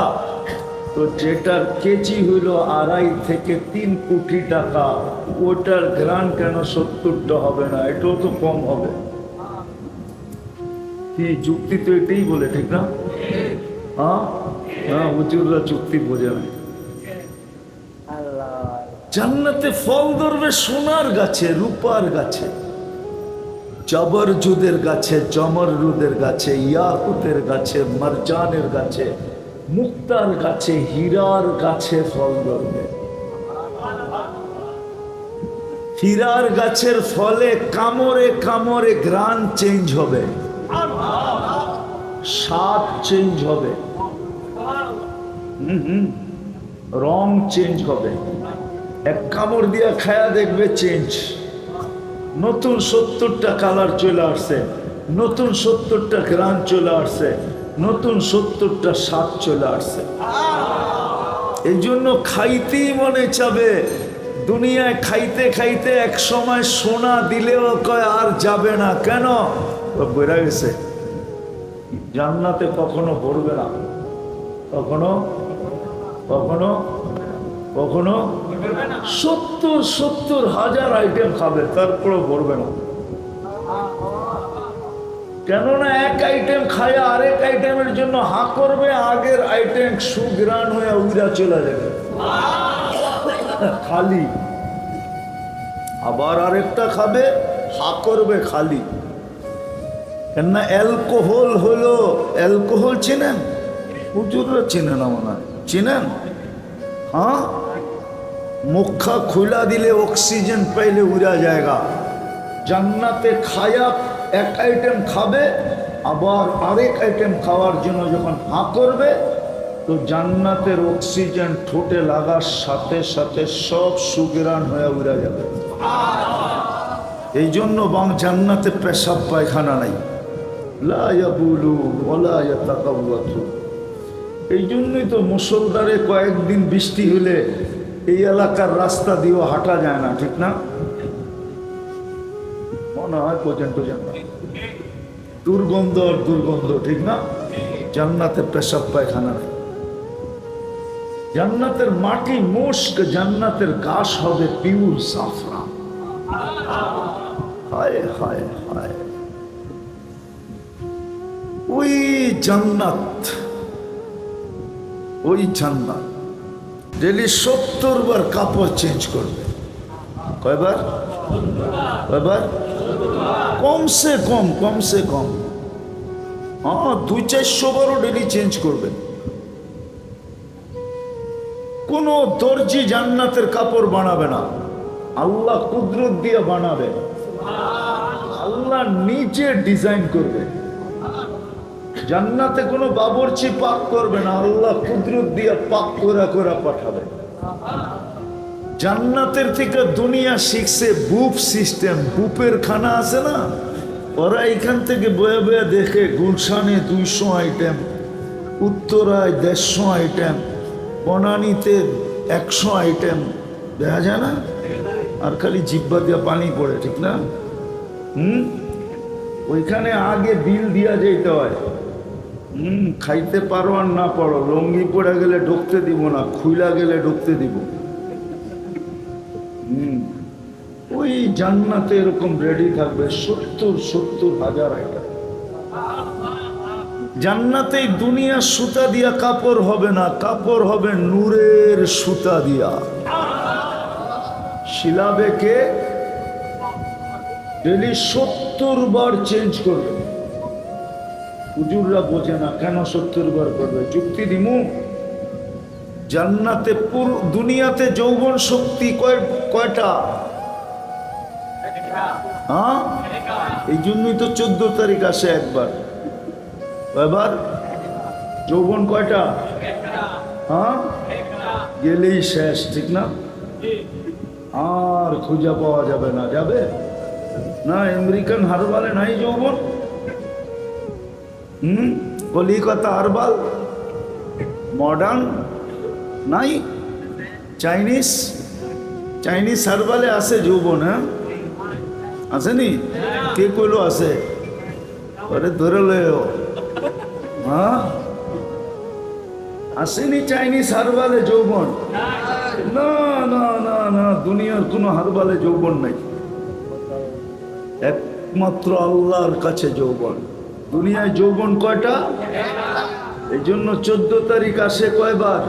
তো যেটার কেজি হইল 2.5 থেকে 3 কোটি টাকা, ওটার গ্রান কেন 70টা হবে না? এটাও তো কম হবে। কি যুক্তি তো এটাই বলে, ঠিক না? হ্যাঁ হ্যাঁ, হুজুররা যুক্তি বোঝে না। জান্নাতে ফল ধরবে সোনার গাছে, রূপার গাছে, জবরজুদের গাছে, জমররুদের গাছে, ইয়াকুতের গাছে, মারজানের গাছে, মুক্তার গাছে, হীরার গাছে ফল ধরবে। হীরার গাছের ফলে কামড়ে কামড়ে ঘ্রাণ চেঞ্জ হবে, স্বাদ চেঞ্জ হবে, রং চেঞ্জ হবে। এক কামড় দিয়া খায়া দেখবে চেঞ্জ, নতুন 70টা কালার চলে আসছে, নতুন 70টা ঘ্রাণ চলে আসছে, নতুন 70টা স্বাদ চলে আসছে। এই জন্য খাইতেই মনে চাবে। দুনিয়ায় খাইতে খাইতে এক সময় সোনা দিলেও কয় আর যাবে না। কেন? বেড়ে গেছে। জান্নাতে কখনো ভরবে না, কখনো কখনো কখনো 70,000 আইটেম খাবে, তারপরেও ভরবে না। কেননা এক আইটেম খায় আরেক আইটেমের জন্য হা করবে, আগের আইটেম সুগ্রাণ হয়ে উইরা চলে যাবে খালি, আবার আরেকটা খাবে, হা করবে খালি। কেননা অ্যালকোহল হলো, অ্যালকোহল চেনেন? হুজুররা চেনে না মনে হয়, চেনেন? হ্যাঁ, মুখা খুলা দিলে অক্সিজেন পাইলে উড়া জায়গা। জান্নাতে খায়া এক আইটেম খাবে, আবার আরেক আইটেম খাওয়ার জন্য যখন হা করবে, তো জান্নাতের অক্সিজেন ঠোঁটে লাগার সাথে সাথে সব সুগ্রাণ হয়ে উড়া যাবে। এই জন্য জান্নাতে পেশাব পায়খানা নাই, লা ইয়াবুলু ওয়ালা ইয়াতাকাওয়াতু। এই জন্যই তো মুসলধারে কয়েকদিন বৃষ্টি হলে এই এলাকার রাস্তা দিয়েও হাঁটা যায় না, ঠিক না? মনে হয় পর্যন্ত দুর্গন্ধ আর দুর্গন্ধ, ঠিক না? জান্নাতে পেশাব পায়খানা নেই। জান্নাতের মাটি মুস্ক, জান্নাতের ঘাস হবে পিওর সাফরান। হায় হায় হায়, ওই জান্নাত, ওই জান্নাত ডেলি 70 বার কাপড় চেঞ্জ করবে। কয়বার? কয়বার? কমসে কম, কমসে কম। হ্যাঁ, 200-400 বারও ডেলি চেঞ্জ করবে। কোন দর্জি জান্নাতের কাপড় বানাবে না, আল্লাহ কুদরত দিয়ে বানাবে। আল্লাহ নিজে ডিজাইন করবে। জান্নাতে কোনো বাবুর্চি পাক করবে না, আল্লাহ কুদরত দিয়ে পাক করে করে পাঠাবে। জান্নাতের থেকে দুনিয়া শিখছে বুফ সিস্টেম, বুফের খানা আছে না, ওরা এখান থেকে বয়ে বয়ে দেখে গুলশানে 200 আইটেম, উত্তরায় 150 আইটেম, বনানীতে 100 আইটেম, দেখা যায় না? আর খালি জিব্বা দিয়ে পানি পড়ে, ঠিক না? ওইখানে আগে বিল দিয়া যেতে হয়। খাইতে পারো আর না পারো, লঙ্গি পড়ে গেলে ঢুকতে দিব না, খুইলা গেলে ঢুকতে দিব। ওই জান্নাতে এরকম রেডি থাকবে 70,000 আইটেম। জান্নাতে দুনিয়া সুতা দিয়া কাপড় হবে না, কাপড় হবে নূরের সুতা দিয়া। শিলাবেকে ডেলি 70 বার চেঞ্জ করবে। হুজুররা বোঝে না কেন 70 বার করবে, যুক্তি দিমু। জান্নাতে পুরো দুনিয়াতে যৌবন শক্তি কয়টা? হ্যাঁ, এই জন্যই তো 14 তারিখ আসে একবার। এবার যৌবন কয়টা? হ্যাঁ, গেলেই শেষ, ঠিক না? আর খুঁজে পাওয়া যাবে না। যাবে না? আমেরিকান হারবালে নাই যৌবন, কলিকাতা হারবাল মডার্ন নাই, চাইনিজ হারবালে আছে যৌবন। হ্যাঁ, আসেনি? কে কইলো আছে? আরে ধরে লও। হ্যাঁ, আসেনি চাইনিজ হারবালে যৌবন? না না না না, দুনিয়ার কোনো হারবালে যৌবন নাই, একমাত্র আল্লাহর কাছে যৌবন। দুনিয়ায় যৌবন কয়টা? এই জন্য 14 তারিখ আসে কয়বার?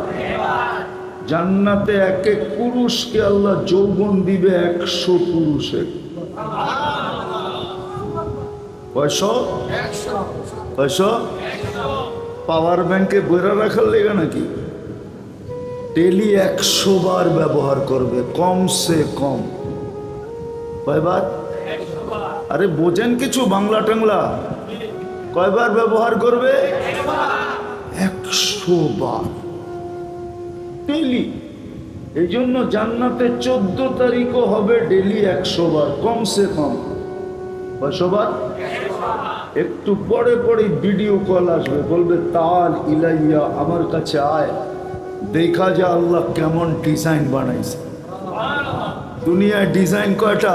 জান্নাতে এক এক পুরুষকে আল্লাহ যৌবন দিবে 100 পুরুষে। কয়শো? কয়শো? পাওয়ার ব্যাংকে বইরা রাখার লেগে নাকি? ডেলি 100 বার ব্যবহার করবে কমসে কম। কয়বার? আরে বোঝেন কিছু বাংলা টাংলা? কয়বার ব্যবহার করবে? 100 বার ডেলি। এই জন্য জান্নাতে 14 তারিখও হবে ডেলি 100 বার কমসে কম। কয়শো বার? একটু পরে পরে ভিডিও কল আসবে, বলবে তাল ইলাইয়া, আমার কাছে আয়, দেখা যা আল্লাহ কেমন ডিজাইন বানাইছে। দুনিয়ায় ডিজাইন কয়টা?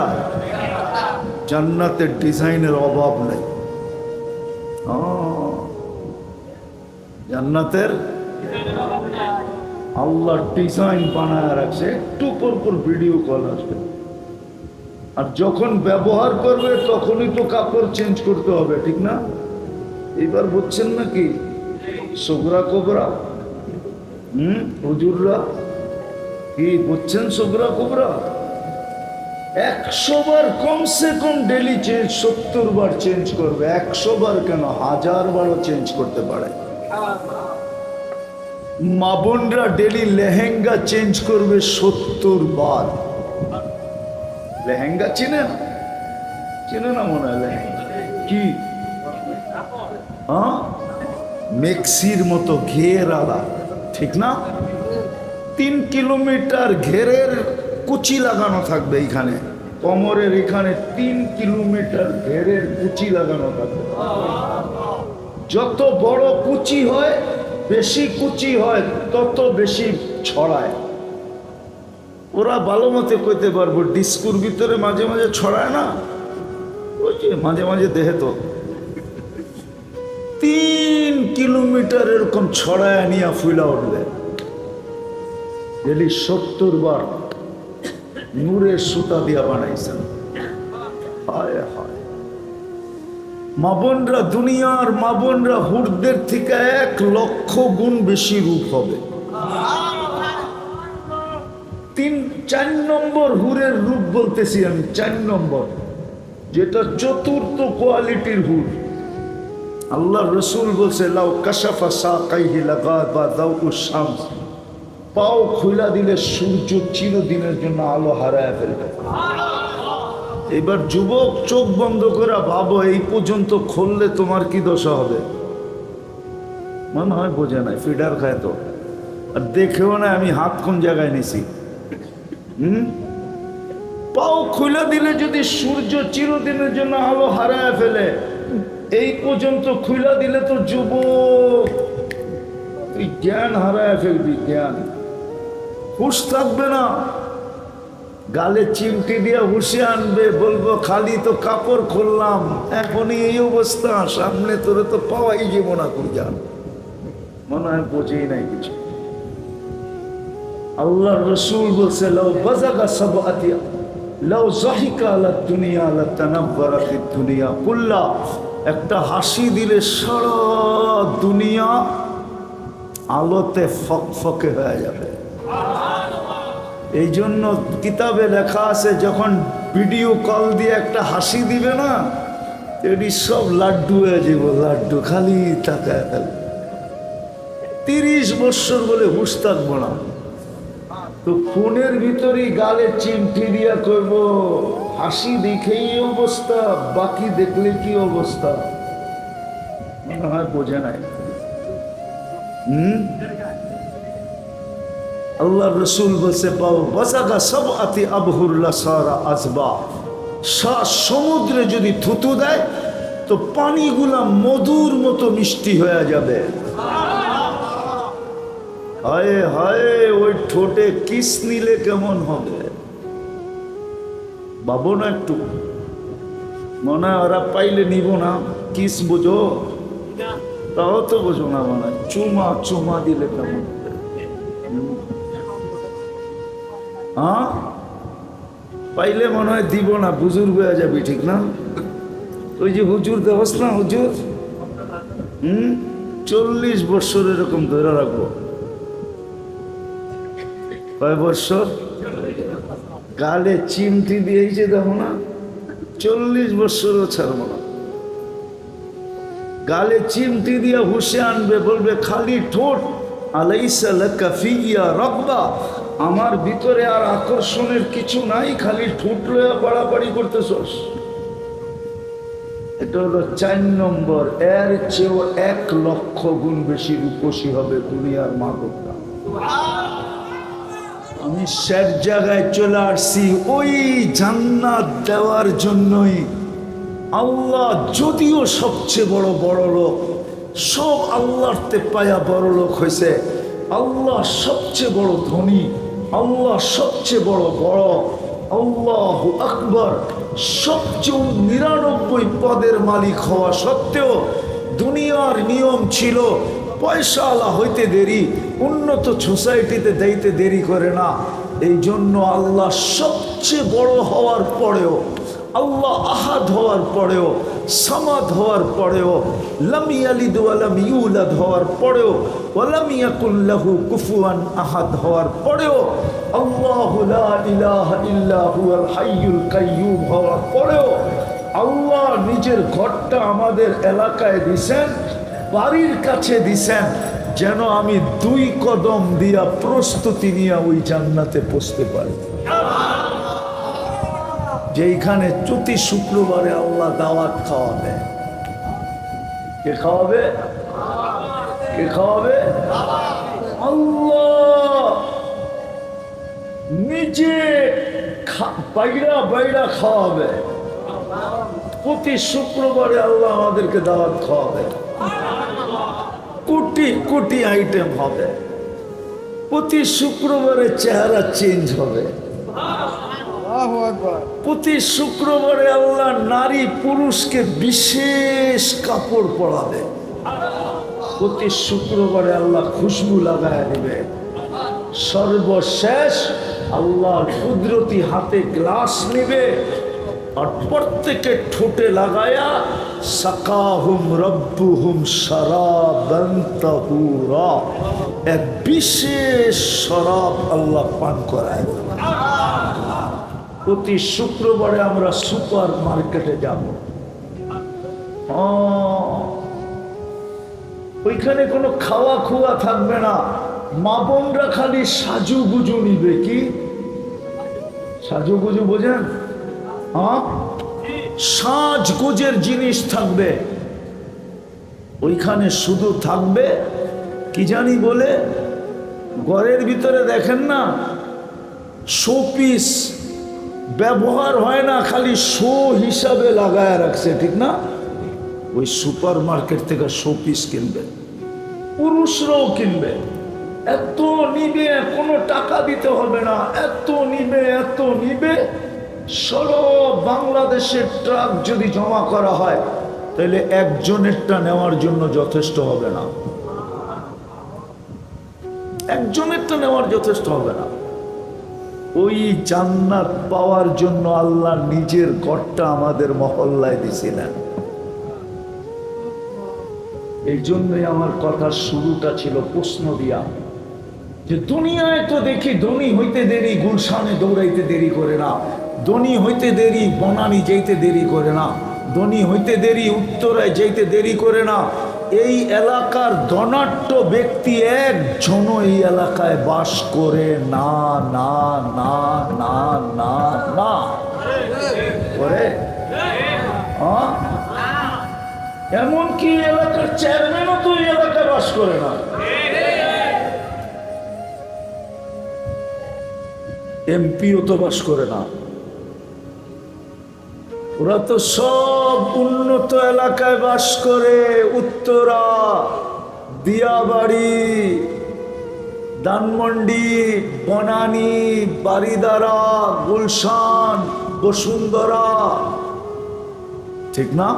জান্নাতের ডিজাইনের অভাব নেই। জান্নাতের আল্লাহ ডিজাইন বানায় রাখছে, একটু পর পর ভিডিও কল আসবে। আর যখন ব্যবহার করবে তখনই তো কাপড় চেঞ্জ করতে হবে, ঠিক না? এবার বুঝছেন নাকি সোগরা কোবরা? হুজুররা কি বুঝছেন? সোগরা কোবরা 100 বার কমসে কম ডেলি চেঞ্জ, 70 বার চেঞ্জ করবে। 100 বার কেন, 1000 বারও চেঞ্জ করতে পারে। মা বোনরা ডেলি লেহেঙ্গা চেঞ্জ করবে 70 বার। লেহেঙ্গা চিনে না? চিনে না মনে হয় লেহেঙ্গা কি? মেক্সির মতো ঘের আলা, ঠিক না? 3 কিলোমিটার ঘেরের কুচি লাগানো থাকবে এইখানে, কোমরের এখানে 3 কিলোমিটার ঘেরের কুচি লাগানো থাকবে। যত বড় কুচি হয়, বেশি কুচি হয়, তত বেশি ছড়ায়। ওরা ভালো মতে কইতে পারবো, ডিস্কুর ভিতরে মাঝে মাঝে ছড়ায় না, ওই যে মাঝে মাঝে দেহে তো 3 কিলোমিটার এরকম ছড়ায় নিয়ে ফুলা উঠবে ডেলি 70 বার। নূরের সুতা দিয়া বানাইছেন। হায় হায়, মা বোনরা, দুনিয়ার মা বোনরা হুরদের থেকে 1 লক্ষ গুণ বেশি রূপ হবে। 4 নম্বর হুরের রূপ বলতেছি আমি, 4 নম্বর, যেটা 4র্থ কোয়ালিটির হুর। আল্লাহ রসুল বলছে লাউ কাশাফা সাকাইহি লাগাবা দাউস শামস, পাও খুলা দিলে সূর্য চিরদিনের জন্য আলো হারায় ফেলবে। এবার যুবক চোখ বন্ধ করে ভাবো, এই পর্যন্ত খুললে তোমার কি দশা হবে? মনে হয় বোঝে নাই, ফিডার খায় তো, আর দেখেও না আমি হাত কোন জায়গায় নিছি। পাও খুলে দিলে যদি সূর্য চিরদিনের জন্য আলো হারায় ফেলে, এই পর্যন্ত খুলে দিলে তো যুবক তুই জ্ঞান হারায় ফেলবি, জ্ঞান, হুঁশ থাকবে না। গালে চিমটি দিয়ে হুঁশে আনবে, বলবো খালি তো কাপড় খুললাম, এখনই এই অবস্থা, সামনে তোরে তো পাওয়াই যাব না, কই যান। মনে হয় বোঝেই নাই কিছু। আল্লাহ রসুল বলছে লাউ বাজাগা সাবআতিয়া লাউ যাহিকা আলা দুনিয়া লাতানাব্বারা ফিদ দুনিয়া কুল্লা, একটা হাসি দিলে সারা দুনিয়া আলোতে ফকফকে হয়ে যাবে। এই জন্য কিতাবে লেখা আছে, যখন ভিডিও কল দিয়ে একটা হাসি দিবে না, এটি সব লাড্ডু হয়ে যাব, লাড্ডু, খালি তাকায় খালি। 30 বছর বলে হুঁশ থাকবো না, তো ফোনের ভিতরেই গালে চিমটি দিয়া কইব হাসি দেখেই অবস্থা, বাকি দেখলে কি অবস্থা? মনে হয় বোঝে নাই। আল্লাহ রসুল বলছে পাও বাজাগা সব আতি আবহুল্লা সারা আসবা, সমুদ্রে যদি থুতু দেয় তো পানিগুলা মধুর মতো মিষ্টি হয়ে যাবে। হায় হায়, ওই ঠোঁটে কিস নিলে কেমন হবে ভাবো না একটু। মনে হয় ওরা পাইলে নিব না, কিস বোঝো? তাও তো বোঝো না, মনে হয় চুমা চুমা দিলে কেমন হবে? হ্যাঁ, পাইলে মনে হয় দিব না, বুজুর্গ হয়ে যাবি, ঠিক না? ওই যে হুজুর দেবস না, হুজুর 40 বছর এরকম ধরে রাখবো। কয় বছর? গালে চিমটি দিয়েছে দেখো না, 40 বছরও ছাড়বো না। গালে চিমটি দিয়ে হুশে আনবে, বলবে খালি ঠোঁট, আলাইসা লাকা ফিয়া রাগবা, আমার ভিতরে আর আকর্ষণের কিছু নাই, খালি ঠোঁট লইয়া বাড়াবাড়ি করতেছস। এটা হলো 4 নম্বর। এর চেয়েও 1 লক্ষ গুণ বেশি রূপসী হবে দুনিয়ার মাদকটা। আমি শেষ জায়গায় চলে আসছি, ওই জান্নাত দেওয়ার জন্যই। আল্লাহ যদিও সবচেয়ে বড় লোক, সব আল্লাহর তে পায়া বড় লোক হয়েছে, আল্লাহ সবচেয়ে বড় ধনী, আল্লাহ সবচেয়ে বড়, আল্লাহু আকবার, সবচেয়ে 99 পদের মালিক হওয়া সত্ত্বেও দুনিয়ার নিয়ম ছিল পয়সাওয়ালা হইতে দেরি, উন্নত সোসাইটিতে যাইতে দেরি করে না। এই জন্য আল্লাহ সবচেয়ে বড় হওয়ার পরেও, আল্লাহ আহাদ হওয়ার পরেও, সামাদ হওয়ার পরেও, লাম ইয়ালিদ ওয়া লাম ইউলাদ হওয়ার পরেও, ওয়া লাম ইয়াকুল লাহু কুফুয়ান আহাদ হওয়ার পরেও, আল্লাহু লা ইলাহা ইল্লা হুয়াল হাইয়ুল কাইয়্যুম হওয়ার পরেও আল্লাহ নিজের ঘরটা আমাদের এলাকায় দিছেন, বাড়ির কাছে দিছেন, যেন আমি 2 কদম দিয়া প্রস্তুতি নিয়ে ওই জান্নাতে পৌঁছতে পারি। যেখানে প্রতি শুক্রবারে আল্লাহ দাওয়াত খাওয়াবে। কে খাওয়াবে? কে খাওয়াবে? আল্লাহ নিজে বাইরা খাওয়াবে। প্রতি শুক্রবারে আল্লাহ আমাদেরকে দাওয়াত খাওয়াবে। কোটি কোটি আইটেম হবে। প্রতি শুক্রবারে চেহারা চেঞ্জ হবে। প্রতি শুক্রবারে আল্লাহ নারী পুরুষকে বিশেষ কাপড় পরাবে। প্রতি শুক্রবারে আল্লাহ খুশবু লাগায় দিবে। সর্বশেষ আল্লাহর কুদরতি হাতে গ্লাস নিবে আর প্রত্যেকের ঠোঁটে লাগায়া সাকাহুম রব্বুহুম শারাবান তাহুরা, এক বিশেষ শরাব আল্লাহ পান করায়। প্রতি শুক্রবারে আমরা সুপার মার্কেটে যাব। ওইখানে কোনো খাওয়া খুয়া থাকবে না, মা বোনরা খালি সাজুগুজু নিবে। কি সাজুগুজু বোঝেন? সাজগোজের জিনিস থাকবে ওইখানে। শুধু থাকবে কি জানি বলে, ঘরের ভিতরে দেখেন না শোপিস, ব্যবহার হয় না, খালি শো হিসাবে লাগায় রাখছে, ঠিক না? ওই সুপার মার্কেট থেকে শোপিস কিনবে, পুরুষরাও কিনবে। এত নিবে, কোনো টাকা দিতে হবে না, এত নিবে, এত নিবে। সারা বাংলাদেশের ট্রাক যদি জমা করা হয় তাহলে একজনেরটা নেওয়ার জন্য যথেষ্ট হবে না। একজনেরটা নেওয়ার যথেষ্ট হবে না। ওই জান্নাত পাওয়ার জন্য আল্লাহ নিজের ঘরটা আমাদের মহল্লায় দিছিলেন। এই জন্যই আমার কথার শুরুটা ছিল প্রশ্ন দিয়া, যে দুনিয়ায় তো দেখি ধনী হইতে দেরি গুলশানে দৌড়াইতে দেরি করে না, ধনী হইতে দেরি বনানী যাইতে দেরি করে না, ধনী হইতে দেরি উত্তরায় যাইতে দেরি করে না। এই এলাকার ধনাঢ্য ব্যক্তি একজনও এই এলাকায় বাস করে না, না না না না না করে। এমনকি এলাকার চেয়ারম্যানও তো এই এলাকায় বাস করে না। এমপিও তো বাস করে না। ওরা তো সব উন্নত এলাকায় বাস করে, উত্তরা, দিয়াবাড়ি, ধানমন্ডি, বনানী, বারিদারা, গুলশান, বসুন্ধরা, ঠিক না?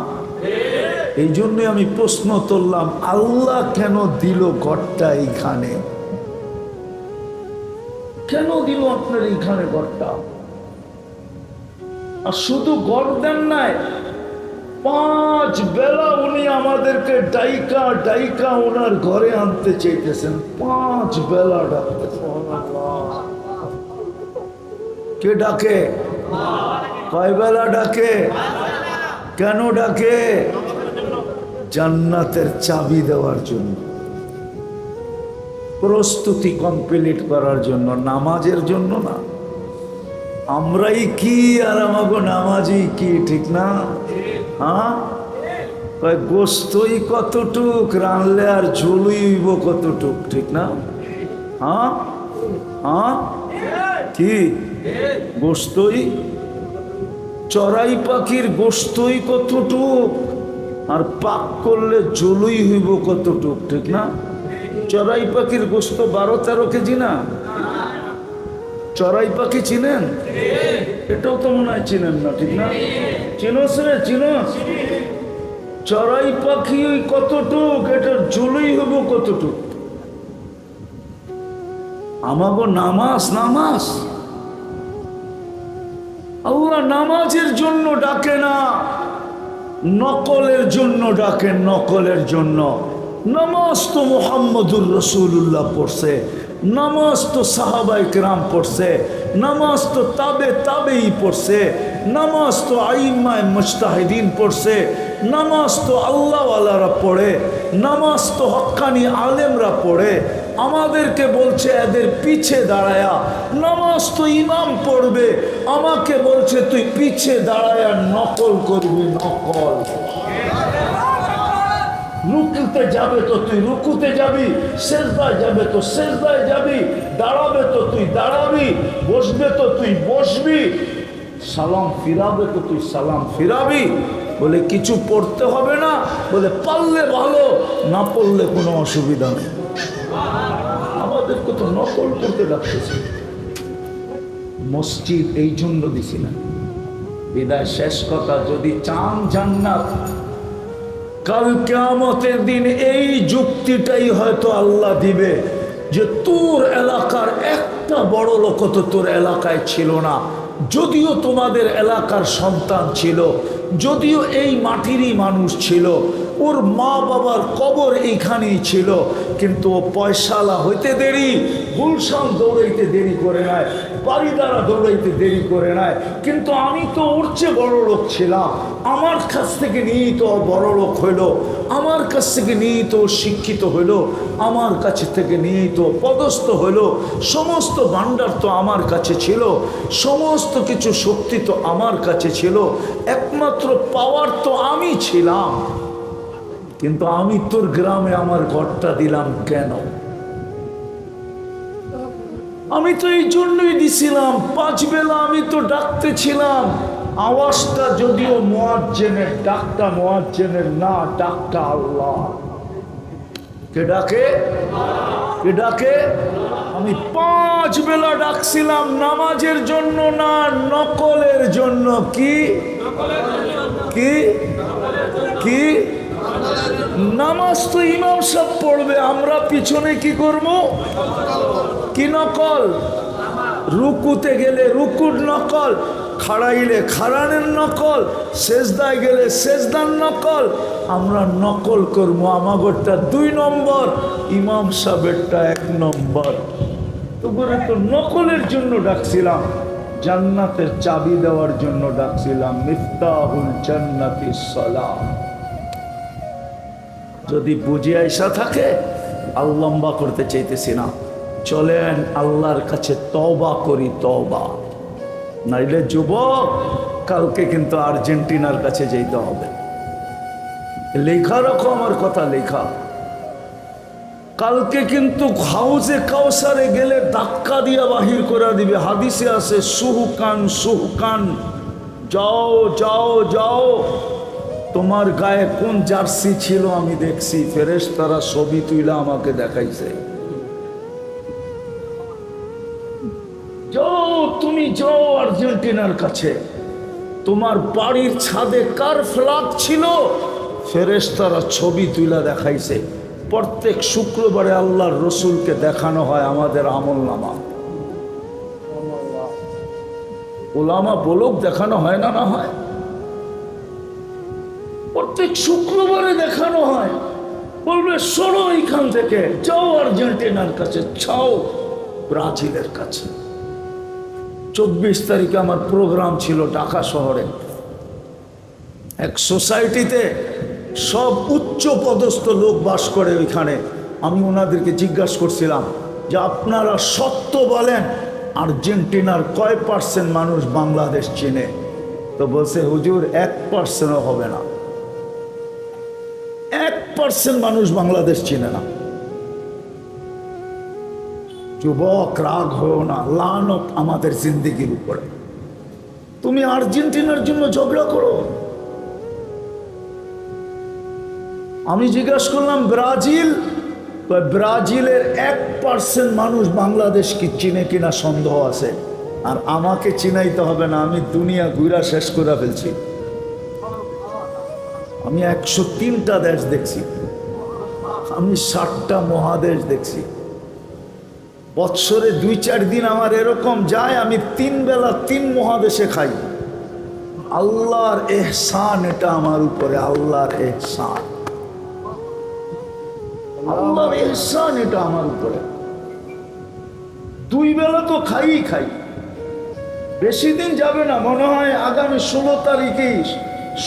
এই জন্যই আমি প্রশ্ন তুললাম, আল্লাহ কেন দিল ঘরটা এইখানে? কেন দিল আপনার এইখানে ঘরটা? আর শুধু ঘর দেন নাই, 5 বেলা উনি আমাদেরকে ডাইকা ডাইকা ওনার ঘরে আনতে চাইতেছেন। 5 বেলা ডাকতেছেন। কে ডাকে? কয় বেলা ডাকে? কেন ডাকে? জান্নাতের চাবি দেওয়ার জন্য, প্রস্তুতি কমপ্লিট করার জন্য, নামাজের জন্য না। আমরাই কি আর আমাগো নামাজই কি, ঠিক না? হ্যাঁ, গোস্তই কতটুক রানলে আর ঝুলইব কতটুক, ঠিক না? হ্যাঁ হ্যাঁ, কি গোস্তই, চড়াই পাখির গোস্তই কতটুক আর পাক করলে ঝুলই হইব কতটুক, ঠিক না? চড়াই পাখির গোস্ত 12-13 কেজি না? চড়াই পাখি চিনেন? এটাও তো মনে হয় চিনেন না, ঠিক না? চিনোস রে, চিনোস? চড়াই পাখি ওই কতটুক, এটার ঝুলই হইব কতটুক। আমাগো নামাজ, নামাজ আল্লাহ নামাজের জন্য ডাকে না, নকলের জন্য ডাকেন, নকলের জন্য। নামাজ তো মুহাম্মদুর রাসূলুল্লাহ পড়ছে, নামাজ তো সাহাবায়ে কেরাম পড়ছে, নামাজ তো তাবেই পড়ছে, নামাজ তো আইম্মায়ে মুজতাহিদিন পড়ছে, নামাজ তো আল্লাহওয়ালারা পড়ে, নামাজ তো হক্কানি আলেমরা পড়ে। আমাদেরকে বলছে এদের পিছে দাঁড়ায়া নামাজ তো ইমাম পড়বে, আমাকে বলছে তুই পিছে দাঁড়ায়া নকল করবি, নকল। রুকুতে যাবে তো তুই রুকুতে যাবি, সেজদায় যাবে তো সেজদায় যাবি, দাঁড়াবে তো তুই দাঁড়াবি, বসবে তো তুই বসবি, সালাম ফিরাবে তো তুই সালাম ফিরাবি। বলে কিছু পড়তে হবে না, বলে পারলে ভালো, না পড়লে কোনো অসুবিধা নেই। আমাদেরকে তো নকল করতে ডাকতেছে। মসজিদ এই জন্য দিছি না। বিদায় শেষ কথা, যদি চান জান্নাত, কাল কিয়ামতের দিন এই যুক্তিটাই হয়তো আল্লাহ দিবে যে তোর এলাকার একটা বড় লোক তো তোর এলাকায় ছিল না, যদিও তোমাদের এলাকার সন্তান ছিল, যদিও এই মাটিরই মানুষ ছিল, ওর মা বাবার কবর এইখানেই ছিল, কিন্তু ও পয়সালা হইতে দেরি, গুলশান দৌড়াইতে দেরি করে নাই, বাড়িদারা দৌড়াইতে দেরি করে নাই। কিন্তু আমি তো ওর চেয়ে বড় লোক ছিলাম, আমার কাছ থেকে নিয়েই তো বড় লোক হইল, আমার কাছ থেকে নিয়েই তো শিক্ষিত হইল, আমার কাছে থেকে নিয়েই তো পদস্থ হইল, সমস্ত ভাণ্ডার তো আমার কাছে ছিল, সমস্ত কিছু শক্তি তো আমার কাছে ছিল, একমাত্র পাওয়ার তো আমি ছিলাম। কিন্তু আমি তোর গ্রামে আমার ঘরটা দিলাম কেন? আমি তো এই জন্যই দিছিলাম, 5 বেলা আমি তো ডাকতেছিলাম। আওয়াজটা যদিও মুয়াজ্জিনের, ডাকটা মুয়াজ্জিনের না, ডাকটা আল্লাহ। কে ডাকে? কে ডাকে? আমি 5 বেলা ডাকছিলাম নামাজের জন্য না, নকলের জন্য। কি কি কি? নামাজ তো ইমাম সাহেব পড়বে, আমরা পিছনে কি করব? কি নকল? রুকুতে গেলে রুকুর নকল, খাড়াইলে খাড়ানের নকল, সেজদায় গেলে সেজদার নকল। আমরা নকল করবো, আমাগরটা 2 নম্বর, ইমাম সাহেবেরটা 1 নম্বর। তোরে তো নকলের জন্য ডাকছিলাম, জান্নাতের চাবি দেওয়ার জন্য ডাকছিলাম। মিফতাহুল জান্নাতিস সালাহ। যদি বুঝে আইসা থাকে, আর লম্বা করতে চাইতেছি না, চলেন আল্লাহর কাছে তওবা করি, তওবা। নাইলে যুবক, কালকে কিন্তু আর্জেন্টিনার কাছে যেতে হবে। লেখা রাখো, আমার কথা লেখা। কালকে কিন্তু হাউজে কাউসারে গেলে ধাক্কা দিয়া বাহির করে দিবে। হাদিসে আছে সুহকান সুহকান, যাও যাও যাও। তোমার গায়ে কোন জার্সি ছিল আমি দেখছি, ফেরেশতারা ছবি তুইলা আমাকে দেখাইছে। যাও, তুমি যাও আর্জেন্টিনার কাছে। তোমার বাড়ির ছাদে কার ফ্ল্যাগ ছিল, ফেরেশতারা ছবি তুইলা দেখাইছে। প্রত্যেক শুক্রবারে আল্লাহর রসুলকে দেখানো হয় আমাদের আমলনামা। ওলামা বলুক, দেখানো হয় না? না হয়? প্রত্যেক শুক্রবারে দেখানো হয়, বলবে সরো এইখান থেকে, যাও আর্জেন্টিনার কাছে, যাও ব্রাজিলের কাছে। 24 তারিখে আমার প্রোগ্রাম ছিল ঢাকা শহরে, এক সোসাইটিতে সব উচ্চ পদস্থ লোক বাস করে ওইখানে। আমি ওনাদেরকে জিজ্ঞাসা করছিলাম যে আপনারা সত্য বলেন, আর্জেন্টিনার কয় % মানুষ বাংলাদেশ চেনে? তো বলছে হুজুর 1%ও হবে না, 1% মানুষ বাংলাদেশ চিনে না। যুবক রাগ হও না, লানত আমাদের জিন্দেগির উপরে। তুমি আর্জেন্টিনার জন্য ঝগড়া করো। আমি জিজ্ঞাসা করলাম ব্রাজিল, ব্রাজিলের 1% মানুষ বাংলাদেশ কি চিনে কিনা সন্দেহ আছে। আর আমাকে চিনাইতে হবে না, আমি দুনিয়া ঘুরা শেষ করে ফেলছি। আমি 103টা দেশ দেখছি, আমি 60টা মহাদেশ দেখছি। বৎসরে 2-4 দিন আমার এরকম যায়, আমি 3 বেলা 3 মহাদেশে খাই। আল্লাহর এহসান এটা আমার উপরে, আল্লাহর এহসান, আল্লাহর এহসান এটা আমার উপরে। 2 বেলা তো খাই। বেশি দিন যাবে না, মনে হয় আগামী 16 তারিখেই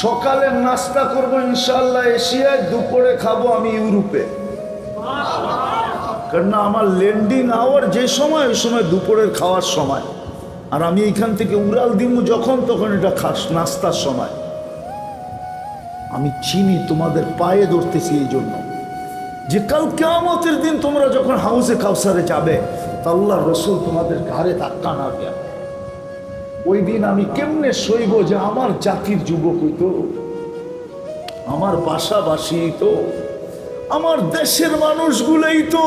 সকালে নাস্তা করবো ইনশাআল্লাহ এশিয়ায়, দুপুরে খাবো আমি ইউরোপে। কারণ আমার ল্যান্ডিং আওয়ার যে সময়, ওই সময় দুপুরের খাওয়ার সময়। আর আমি এখান থেকে উড়াল দিমু যখন, তখন এটা খাস নাস্তার সময়। আমি চিনি, তোমাদের পায়ে ধরতেছি এই জন্য যে কাল কিয়ামতের দিন তোমরা যখন হাউজে কাউসারে যাবে, তা আল্লাহ রসুল তোমাদের ঘাড়ে ধাক্কা না দেয়। ওই দিন আমি কেমনে সইব যে আমার জাতির যুবক হইতো, আমার বাসাবাসী তো, আমার দেশের মানুষগুলোই তো।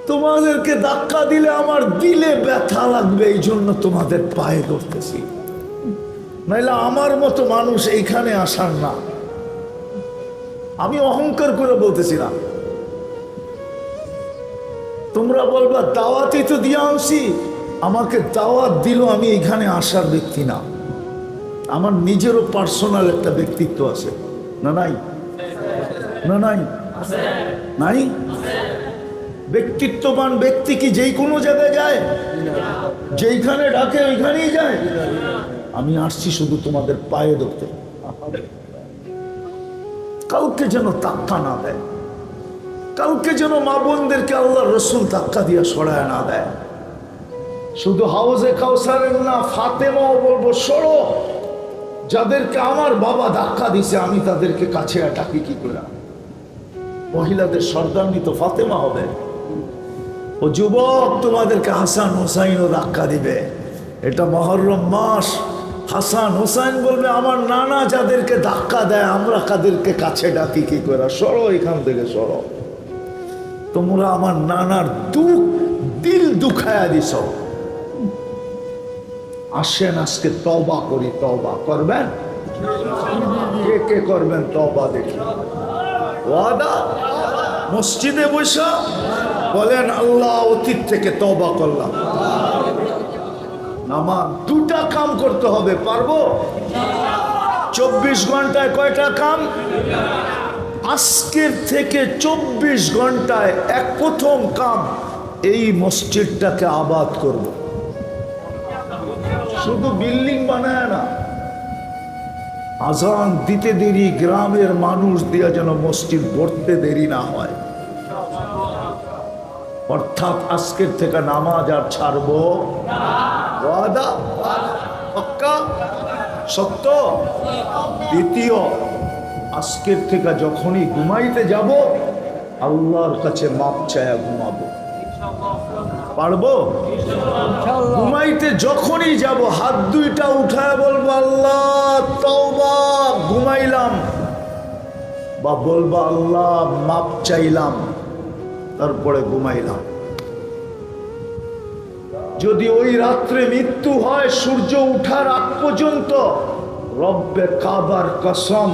তোমাদেরকে ধাক্কা দিলে আমার দিলে ব্যথা লাগবে, এই জন্য তোমাদের পায়ে ধরতেছি। নাইলে আমার মতো মানুষ এইখানে আসার না। আমি অহংকার করে বলতেছি না। তোমরা বলবা দাওয়াতই তো দিয়ে আনছি, আমাকে দাওয়াত দিল, আমি এখানে আসার ব্যক্তি না। আমার নিজেরও পার্সোনাল একটা ব্যক্তিত্ব আছে না? নাই? না নাই? নাই? ব্যক্তিত্ববান ব্যক্তি কি যেই কোনো জায়গায় যায়? যেইখানে ডাকে ওইখানেই যায়? আমি আসছি শুধু তোমাদের পায়ে ধরতে। কাউকে যেন ধাক্কা না দেয়, কাউকে যেন মা বোনদেরকে আল্লাহ রসুল ধাক্কা দিয়া সরায় না দেয়। শুধু হাউজে কাউসারের না, ফাতেমাও বলবো সরো। যাদেরকে আমার বাবা ধাক্কা দিছে, আমি তাদেরকে কাছে ডাকি কি করে? মহিলাদের সর্দারনি তো ফাতেমা হবে। ও যুবক, তোমাদেরকে হাসান হোসাইনও ধাক্কা দিবে। এটা মহররম মাস। হাসান হোসাইন বলবে আমার নানা যাদেরকে ধাক্কা দেয়, আমরা কাদেরকে কাছে ডাকি কি করে? সরো এখান থেকে, সরো। তোমরা আমার নানার দিল দুখায়া দিছ। আসেন আজকে তওবা করি। তওবা করবেন? কে করবেন তওবা? দেখি ওয়াদা। মসজিদে বসা বলেন আল্লাহ অতীত থেকে তওবা করলাম। নামাজ 2টা কাম করতে হবে, পারবো? 24 ঘন্টায় কয়টা কাম? আজকের থেকে 24 ঘন্টায় প্রথম কাম, এই মসজিদটাকে আবাদ করব। শুধু বিল্ডিং বানায় না, আজান দিতে দেরি গ্রামের মানুষ দিয়া যেন মসজিদ গড়তে দেরি না হয়। অর্থাৎ আজকের থেকে নামাজ আর ছাড়বো ওয়াদা? পাক্কা? সত্য? দ্বিতীয়, আজকের থেকে যখনই ঘুমাইতে যাব, আল্লাহর কাছে মাপ চায়া ঘুমাবো। পারবো? ঘুমাইতে যখনই যাব, হাত 2টা উঠায় বলবো আল্লাহ তওবা, ঘুমাইলাম। বা বলবো আল্লাহ মাপ চাইলাম, তারপরে ঘুমাইলাম। যদি ওই রাত্রে মৃত্যু হয় সূর্য উঠার আগ পর্যন্ত, রব্বে কাবার কসম,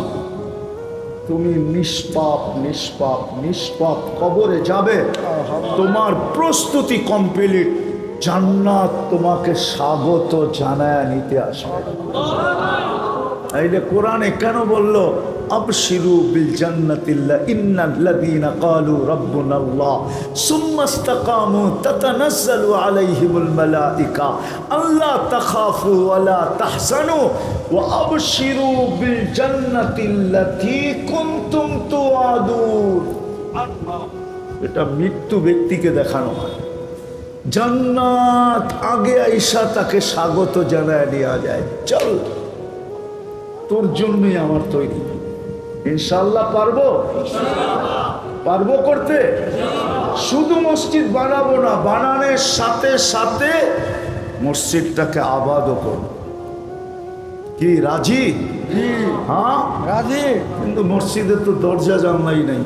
তুমি নিষ্পাপ নিষ্পাপ নিষ্পাপ কবরে যাবে। তোমার প্রস্তুতি কমপ্লিট, জান্নাত তোমাকে স্বাগত জানায় নিতে আসবে। তাইলে কোরআনে কেন বললো আবশিরু বিল জান্নাতিল্লাহ ইন্নাল্লাযীনা ক্বালু রাব্বুনাল্লাহ সুম্মা ইসতাকামু তাতানাজ্জালু আলাইহিমুল মালায়েকা আল্লা তাখাফু ওয়া লা তাহজানু ওয়া আবশিরু বিল জান্নাতিল্লাতী কুনতুম তুআদুন। এটা মৃত্যু ব্যক্তিকে দেখানো হয়, জান্নাত আগে আইসা তাকে স্বাগত জানায় দেওয়া যায়, চল তোর জন্যই আমার তৈরি, ইনশাআল্লাহ পারবো, পারবো করতে। শুধু মসজিদ বানাবো না, বানানোর সাথে সাথে মসজিদটাকে আবাদও করবো। কি রাজি? হ্যাঁ রাজি। কিন্তু মসজিদে তো দরজা জানলাই নাই।